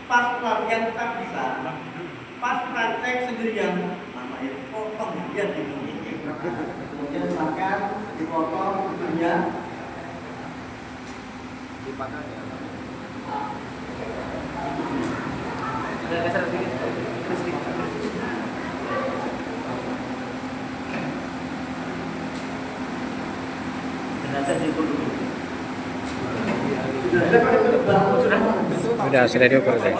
pas pelatihan kita bisa, pas praktek sendirian, namanya potong dia bingung. Kemudian silakan dipotong ujungnya. Dipatah ya. Geser sedikit. Jenazah diukur dulu. Sudah diukur saya.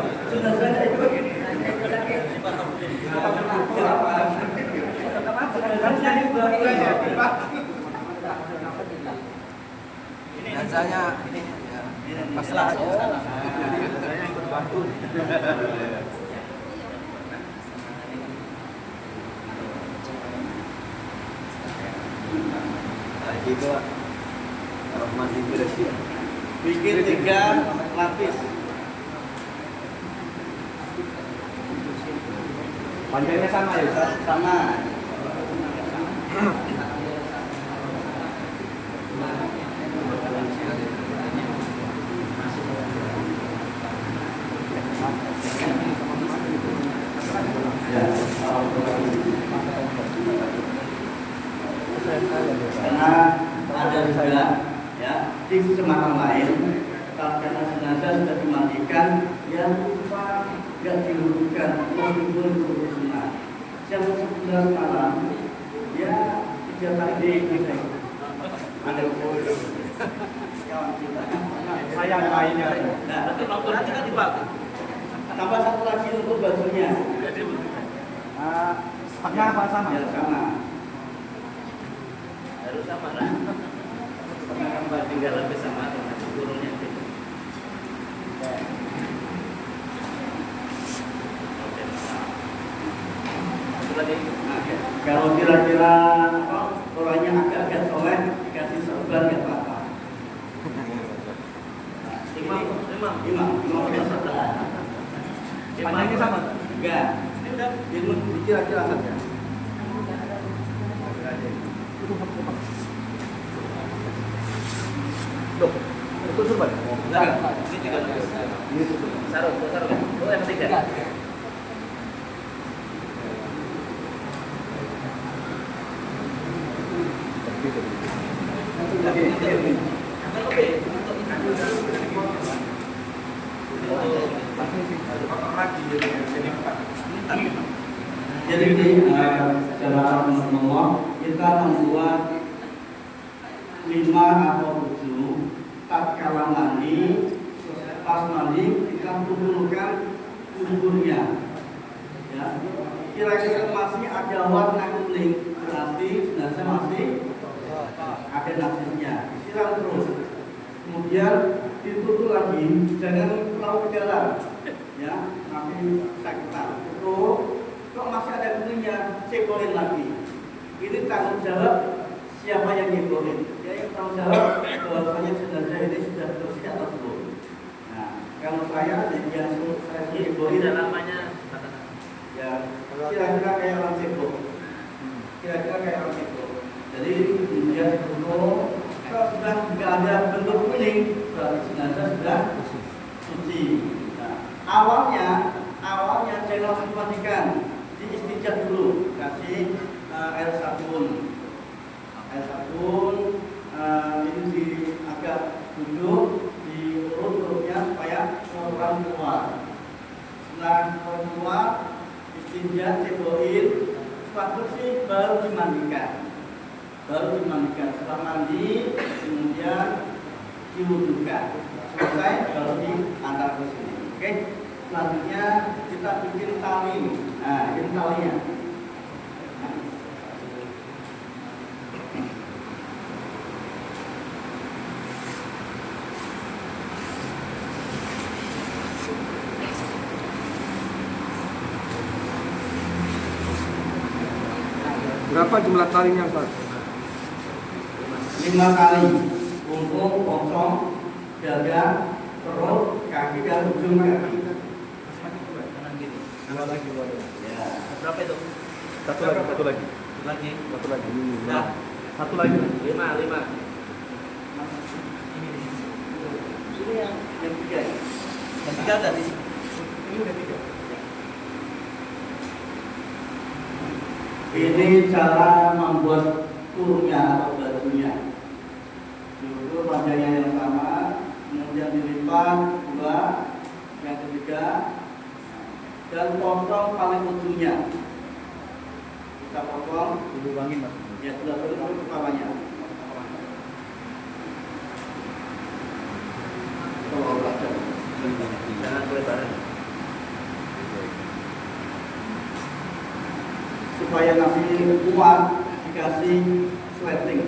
Jenazahnya ini ya, pasrah aja. Gitu lah. Kalau mandi bersih. Bikin 3 lapis. Panjangnya sama ya, Ustaz? Sama. Karena ada juga ya di kecamatan lain karena jenazah sudah dimandikan yang lupa nggak dihukumkan meskipun itu sunnah. Jam 11 malam ya tidak tadi ada kawan kita Sayang lainnya. nah nanti kan dipakai tambah satu lagi untuk bajunya Haknya apa sama? ya sama Harus sama lah. Tambah tinggal lebih sama dengan turunnya. Lagi. nah, kalau kira-kira orangnya agak-agak soleh dikasih sorban nggak apa-apa. Imam. Pakai sorban. Panjangnya sama? Enggak. Ini udah dikira-kira saja. Loh, itu surban? Enggak. Ini juga sarung. Oh, yang ketiga. Jadi ini secara umum kita membuat 5 atau 7 tatkala mandi, pas mandi kita kumpulkan kuburnya. Ya, kira-kira masih ada warna kuning, berarti jenazah masih ada najisnya. Disiram terus. Kemudian ditutup lagi, jangan terlalu ke dalam. Ya, nanti sakit. Tutup. Kalau masih ada kuningnya, cekolin lagi. Ini tanggung jawab siapa yang nyekolin. Ya, yang tanggung jawab bahwasanya jenazah ini sudah bersih atau belum. Nah, kalau saya jadi yang saya cebokin Kedalamannya ya kira-kira kayak orang cebok. Kira-kira kayak orang cebok. Jadi dia penuh. Kalau sudah nggak ada bentuk kuning, berarti jenazah sudah suci. Nah, awalnya jangan langsung dimatikan, diistijab dulu, kasih air sabun, ini agak duduk di perutnya supaya kotoran keluar. Setelah keluar, istinja, cebokin, setelah bersih baru dimandikan. Setelah mandi kemudian diwudukan, selesai baru diantar ke sini. Oke, selanjutnya kita bikin tali. Nah, ini talinya. Berapa jumlah talinya, Pak? 5 kali untuk kosong, dada, perut, kaki dan ujung kaki. Ya. berapa itu? Satu lagi. Lagi. Nah, satu lagi. 5. Ini yang 3. Yang 3 udah di sini. Ini udah 3. Ini cara membuat kurungnya atau bajunya. Diukur panjangnya yang sama, kemudian dilipat 2, yang ketiga, dan potong paling ujungnya. Kita potong. Dilubangin, Mas. Ya sudah terus kepalanya. Kalau baca, Jangan kelebaran. supaya nasi kuat dikasih sleting.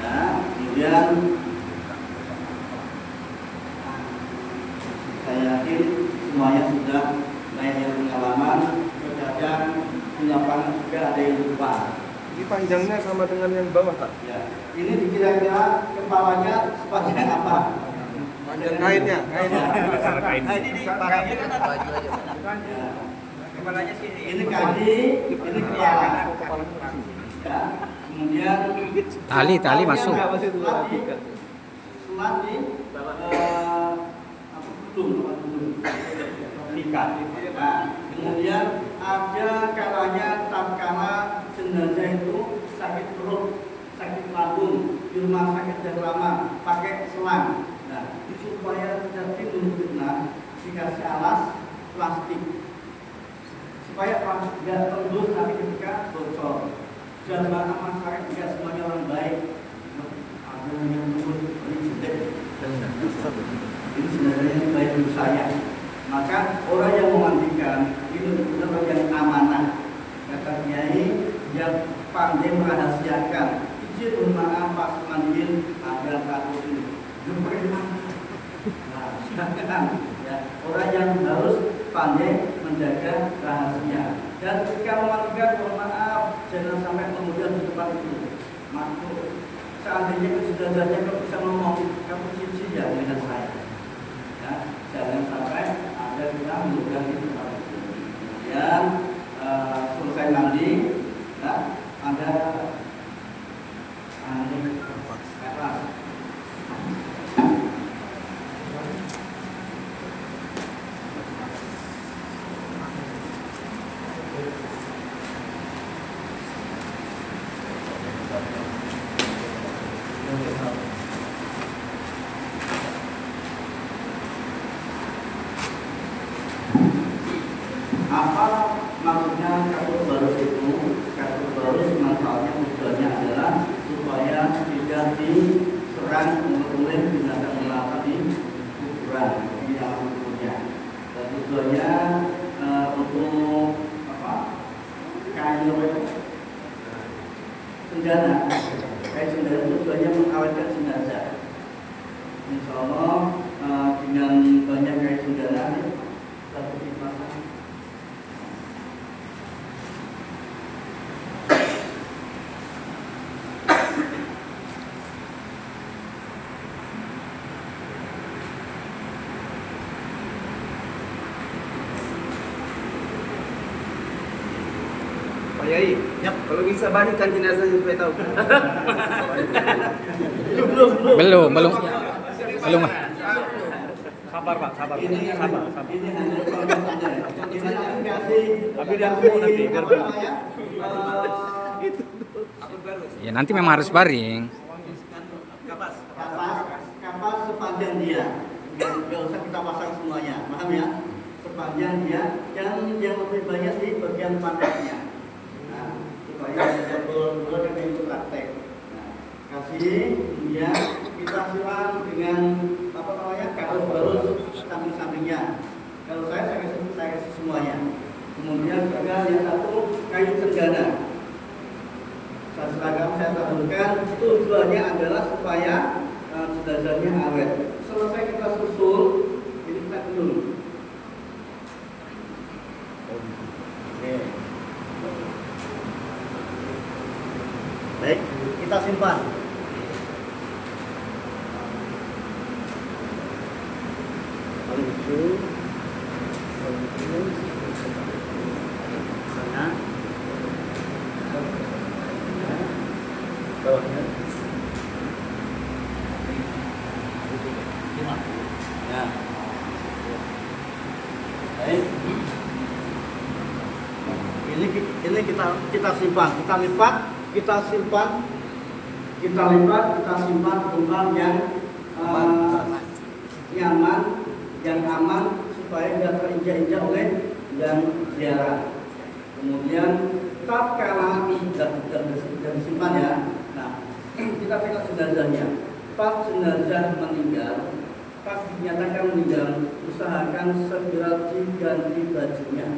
Nah, kemudian saya yakin semuanya sudah banyak pengalaman, terkadang di lapangan juga ada yang lupa. Ini panjangnya sama dengan yang bawah, Pak? Ya, ini dikira-kira kepalanya sepanjang apa? Panjang kainnya. Nah, ini pakainya kan ada baju aja. Ya. Kepalanya sini. Ini kaki, ini kepala. Ya. Kemudian Tali masuk. Selat di belum ikat. Nah, kemudian ada kalanya tatkala jenazah itu sakit perut, sakit lambung, di rumah sakit yang lama, pakai selang. Nah, supaya tidak timbul fitnah, dikasih alas plastik supaya tidak tembus tapi ketika bocor. Dan mana masyarakat tidak semuanya orang baik, ada yang tembus ini jelek. Ini sebenarnya baik untuk saya. Maka orang yang memandikan itu benar-benar yang amanah. Kata Kiai yang pandai merahasiakan. Izin maaf pas mandiin ada kasus ini. Nah, silakan. Ya, orang yang harus pandai menjaga rahasia. Dan ketika memandikan, mohon maaf, jangan sampai kemudian di tempat itu. Makhluk. Seandainya sudah bisa ngomong, kamu cici ya dengan saya. Ya, jangan sampai ada kita menunjukkan di tempat itu. Kemudian selesai mandi, ya, ada kertas. Apa maksudnya kartu barus itu? Kartu barus manfaatnya Kiai, kalau bisa baringkan jenazahnya supaya tahu. Belum. Belum. Sabar Pak, sabar. Ini Sabar. hanya contoh saja. Ini nanti kasih. Tapi dia mau nanti, biar apa namanya? Ya nanti memang harus baring. Kapas sepanjang dia. Nggak usah kita pasang semuanya, paham ya? Sepanjang dia, yang lebih banyak di bagian pandangnya. Nah, supaya betul-betul kita itu praktek. Nah, kasih, kemudian kita siram dengan apa namanya, garus-garus samping-sampingnya. Kalau saya kasih semuanya. Kemudian juga yang satu kayu cendana. Seragam saya taburkan, tujuannya adalah supaya jenazahnya awet. Selesai kita susul, ini kita belum. Oke. Baik, kita simpan. Bawahnya. Ya. Baik. Ini kita simpan, kita lipat, kita simpan tempat yang nyaman, yang aman supaya tidak terinjak-injak oleh yang ziarah. Kemudian tatkala dan disimpan ya. Nah, kita tengok jenazahnya. Pas jenazah meninggal, pas dinyatakan meninggal, usahakan segera diganti bajunya,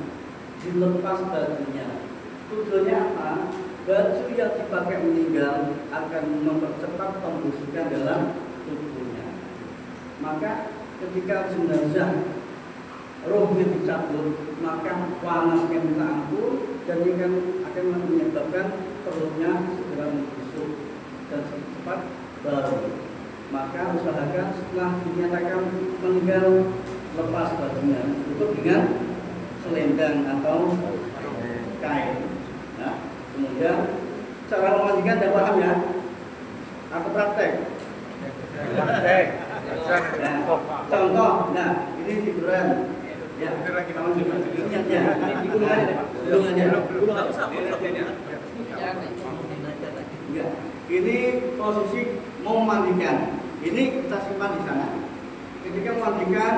dilepas bajunya. Tujuannya apa? Baju yang dipakai meninggal akan mempercepat pembusukan dalam tubuhnya. Maka ketika jenazah rohnya dicabut, maka panasnya minta ampun dan ini akan menyebabkan perutnya segera membusuk dan cepat baru. Maka usahakan setelah dinyatakan meninggal, lepas bajunya, tutup dengan selendang atau kain. Nah, kemudian cara memandikan tidak paham ya? Aku praktek. Nah, contoh, nah ini hiburan. Ya, ini posisi mau memandikan. Ini kita simpan di sana. Ketika memandikan,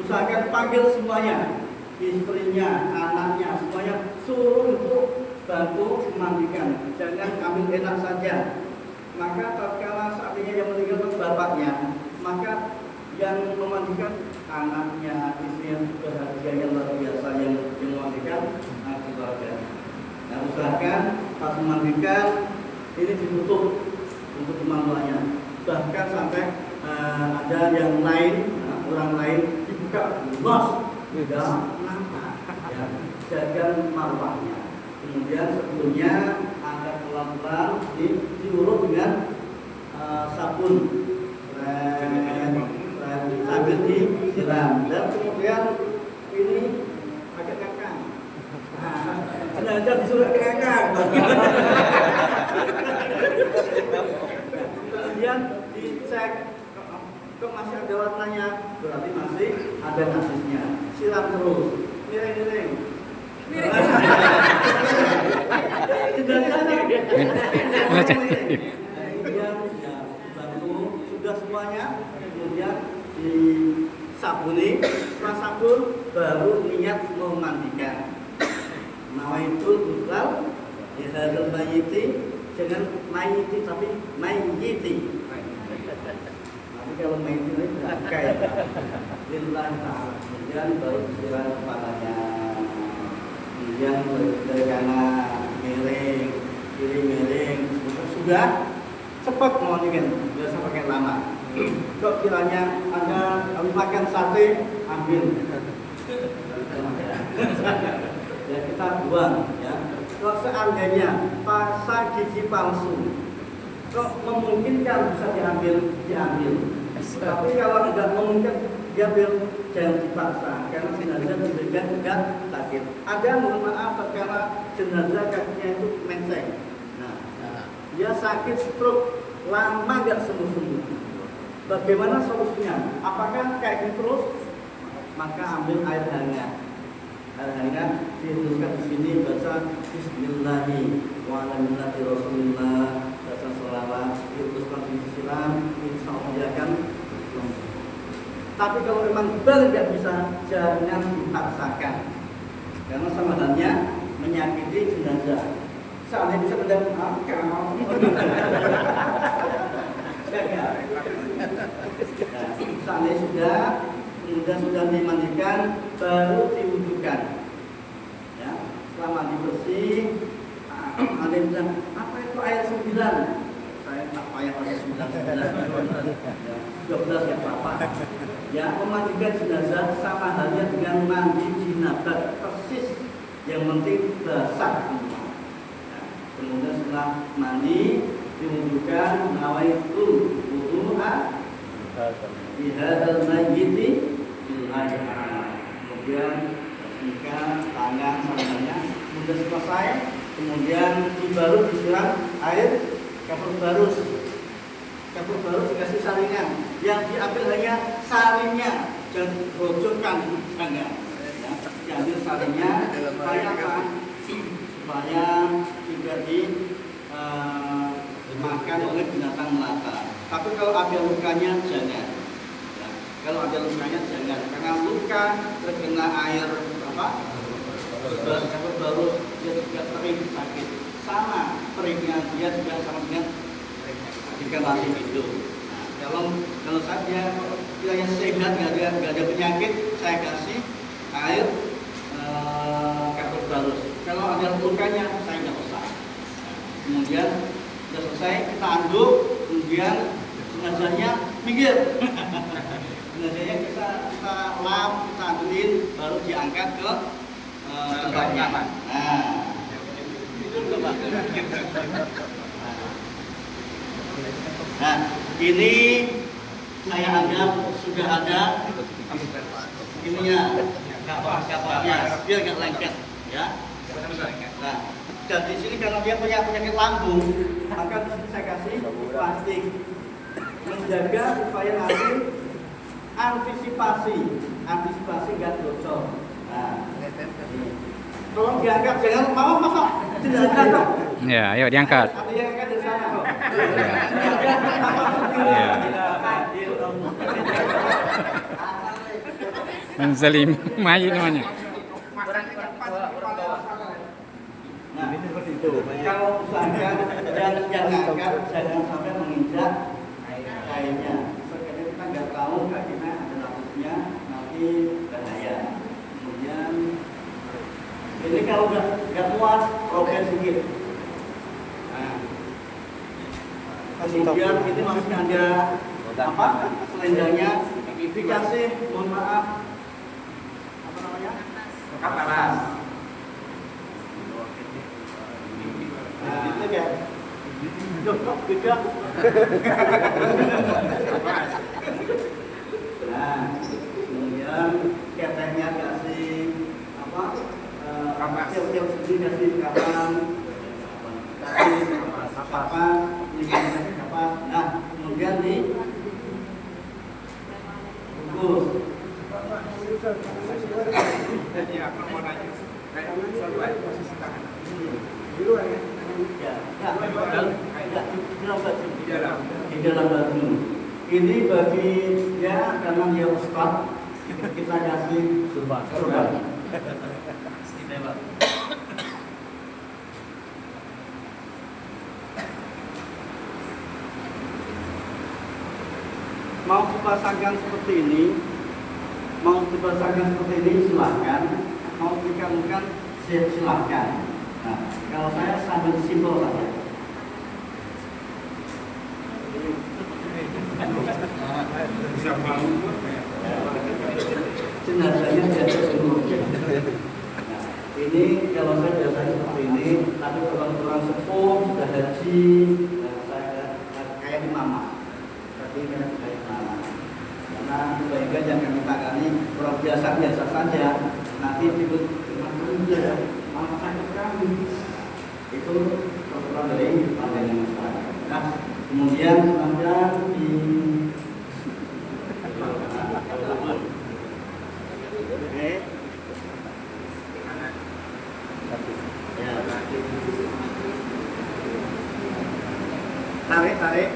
usahakan panggil semuanya, istrinya, anaknya, semuanya suruh untuk bantu memandikan. Jangan ambil enak saja. Maka tatkala saatnya yang meninggal bapaknya, maka yang memandikan anaknya, istri yang bahagia yang luar biasa yang memandikan keluarga. Nah, usahakan pas memandikan ini ditutup untuk pemanduannya. Bahkan sampai ada yang lain, orang lain dibuka, bos, tidak nampak, ya, jaga marwahnya. Kemudian sebelumnya angkat pelan-pelan diurut dengan sabun. Sambil disiram dan kemudian ini pakai kangkang. Jenazah disuruh ke kangkang. Kemudian dicek kok masih ada warnanya, berarti masih ada nasisnya. Siram terus, miring-miring. Jenazahnya. Kemudian bantu sudah semuanya. Kemudian disabuni, setelah sabun baru niat memandikan. Nawaitul ghusl lihadzal mayyiti, jangan mayyiti tapi mayyiti. Tapi kalau mayyiti itu kayak lillah ta'ala. Kemudian baru disiram kepalanya. Kemudian dari kanan miring, kiri miring. Sudah cepat memandikan, biasa pakai lama. Kok kiranya Anda makan sate, ambil. Ya kita buang ya. Kalau seandainya pasang gigi palsu, kok memungkinkan bisa diambil. Tapi kalau tidak memungkinkan, diambil jangan dipaksa karena jenazah diberikan juga sakit. Ada mohon maaf karena jenazah kakinya itu menceng. Nah, dia sakit stroke lama nggak sembuh-sembuh. Bagaimana solusinya? Apakah kayak gitu terus? Maka ambil air hangat. Air hangat dihembuskan di sini, baca Bismillahi wa ala millati Rasulillah, baca sholawat, dihembuskan di silam, insya Allah dia akan sembuh. Tapi kalau memang benar nggak bisa, jangan dipaksakan. Karena sama halnya menyakiti jenazah. Seandainya bisa mendapat seandainya sudah, kemudian sudah dimandikan, baru diwudukan. Ya, setelah mandi bersih, ada yang bilang, apa itu ayat 9? Saya tak payah ayat 9. 12 ya apa-apa. Ya, memandikan jenazah sama halnya dengan mandi jinabat, persis. Yang penting basah semua. Ya, kemudian setelah mandi diwudukan, nawaitu wudu'a bihadzal mayyiti bil ayat. Kemudian bersihkan tangan samanya, sudah selesai, kemudian baru disiram air kapur barus. Kapur barus dikasih saringan, yang diambil hanya saringnya, jangan rojokkan, jangan. Ya, diambil saringnya supaya apa? Supaya tidak dimakan oleh binatang melata. Tapi kalau ada lukanya jangan. Ya, kalau ada lukanya jangan, karena luka terkena air apa? Kapur barus dia juga perih sakit. Sama perihnya dia juga sama dengan jika masih hidup. Nah, kalau saja yang sehat nggak ada penyakit, saya kasih air kapur barus. Kalau ada lukanya, saya nggak usah. Kemudian sudah selesai, kita aduk, kemudian jenazahnya minggir. Jenazahnya kita lap, kita aduin, baru diangkat ke tempatnya. Nah, itu coba. Nah, ini saya anggap sudah ada ininya, kapaknya, biar nggak lengket, ya. Nah, dan di sini karena dia punya penyakit lambung, maka di sini saya kasih plastik menjaga supaya nanti antisipasi nggak bocor. Nah, tolong diangkat, jangan mau masa jenazah. Ya, ayo diangkat. Ada yang angkat dari sana kok. Ya. Menzalim, mayit namanya. Nah, seperti itu. Kalau usahakan yang angkat jangan sampai menginjak kainnya. Karena kita nggak tahu kakinya ada lapusnya, nanti bahaya. Kemudian ini kalau nggak kuat, robek sedikit. Nah, kemudian ini masih ada apa? Selendangnya dikasih, mohon maaf, apa namanya? Kapalan. Nah, itu kayak jokok juga. Nah, kemudian keteknya kasih apa? Tiap-tiap sendiri kasih kapan? Kasih apa? Kasih apa? Nah, kemudian di bungkus. Di dalam baju. Ini bagi ya karena dia ustaz, kita kasih surban. Mau dipasangkan seperti ini, silahkan. Mau dikandungkan silahkan. Nah, kalau saya sambil simpel saja. Jenazahnya biasa semua. Nah, ini kalau saya biasanya seperti ini, tapi orang-orang sepuh sudah haji, saya kayak di mama. Tapi kayak mama. Nah, kebaikan yang kami tangani orang biasa saja, nanti timbul ya, malah sakit kami. Itu persoalan dari pandangan masyarakat. Nah, kemudian selanjutnya di oke. Ya, tarik.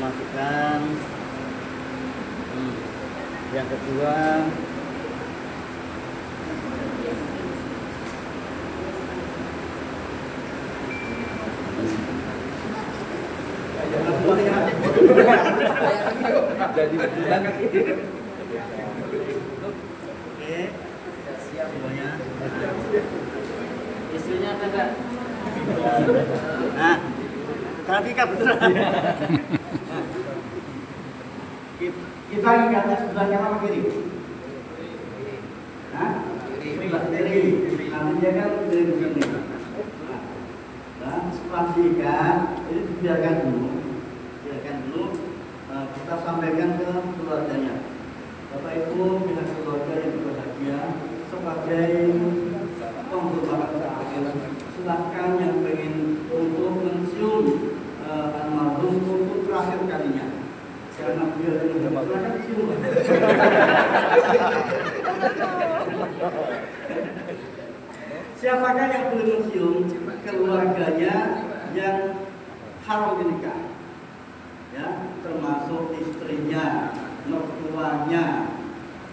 Masukkan. Yang kedua, Jadi bulan. oke, siap semuanya. Isunya apa enggak? Nah, perhatikan betul. Kita ingatnya sebelah kanan atau kiri? Nah, kiri. Nanti dia kan dari sini. Nah, setelah diikat, ini dibiarkan dulu. Kita sampaikan ke keluarganya. Bapak Ibu, pihak keluarga yang berbahagia, sebagai penghormatan terakhir, silakan yang pengen untuk mencium almarhum untuk terakhir kalinya. Karena beliau yang silakan cium. Siapakah yang boleh mencium? Keluarganya yang haram menikah, ya, termasuk istrinya, mertuanya,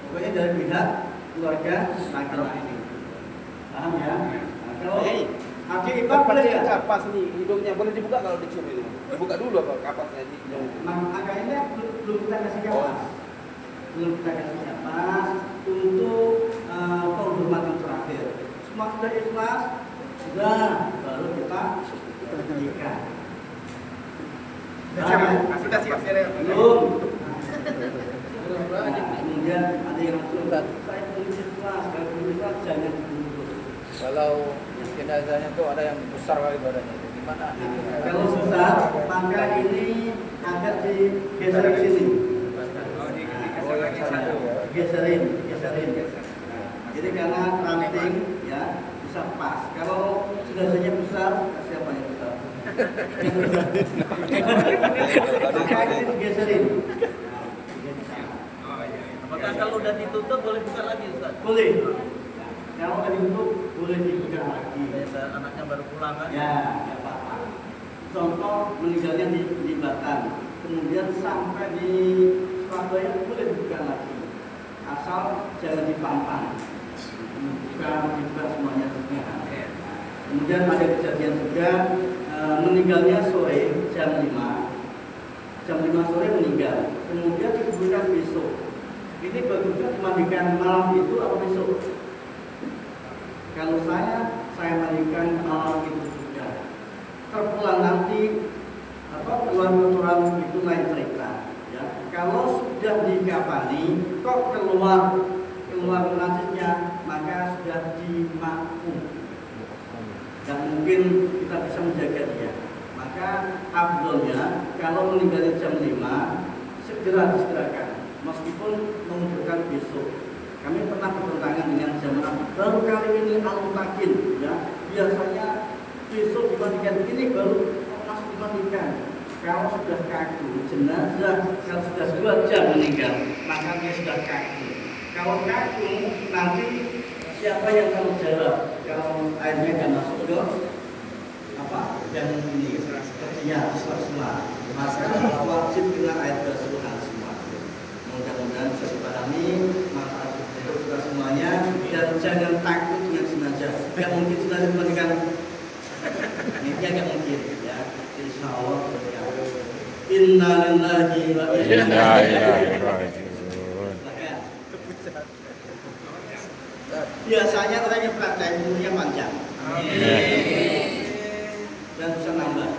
pokoknya dari pihak keluarga laki-laki. Paham ya? Nah, kalau adik ipar boleh nggak? Kapas nih hidungnya boleh dibuka kalau dicium itu. Dibuka dulu apa kapasnya ini? Makanya belum kita kasih kapas. Belum kita kasih kapas untuk penghormatan terakhir. Semua sudah ikhlas, sudah baru kita nikah. Sudah siap belum. Kemudian ada yang langsung saya belum ikhlas, kalau belum ikhlas jangan dulu. Kalau jenazahnya tuh ada yang besar kali badannya, gimana? Kalau besar, maka ini agak digeser ke sini. Geserin. Jadi karena ranting ya bisa pas. Kalau jenazahnya besar, siapa yang besar? Maka ini digeserin. Apakah kalau udah ditutup boleh buka lagi Ustaz? Boleh. Kalau udah ditutup boleh dibuka lagi. Biasa anaknya baru pulang kan? Ya, nggak apa-apa. Contoh meninggalnya di Batam, kemudian sampai di Surabaya boleh dibuka lagi. Asal jangan dipampang. Dibuka semuanya. Kemudian ada kejadian juga meninggalnya sore jam 5 sore meninggal, kemudian dikuburkan besok. Ini bagusnya dimandikan malam itu atau besok? Kalau saya mandikan malam itu juga. Terpulang nanti keluar kotoran itu lain cerita. Ya. Kalau sudah dikapani, kok keluar najisnya, maka sudah dimaafkan. Dan mungkin kita bisa menjaga dia. Maka afdolnya kalau meninggalnya jam 5 segera disegerakan, meskipun membutuhkan besok. Kami pernah bertentangan dengan jamaah baru kali ini al-mutakin, ya. Biasanya besok dimandikan, ini baru langsung dimandikan. Kalau sudah kaku jenazah, kalau sudah 2 jam meninggal, maka dia sudah kaku. Kalau kaku nanti siapa yang tanggung jawab? Kalau airnya nggak masuk ke dan ini sepertinya semua, maka wajib kena air basuhan semua. Mudah-mudahan bisa dipahami masalah itu semuanya, dan jangan takut dengan jenazah. Gak mungkin jenazah dimandikan, ini agak mungkin ya. Insya Allah. Inna lillahi wa inna ilaihi raji'un. Biasanya orang yang praktek umurnya panjang dan bisa nambah.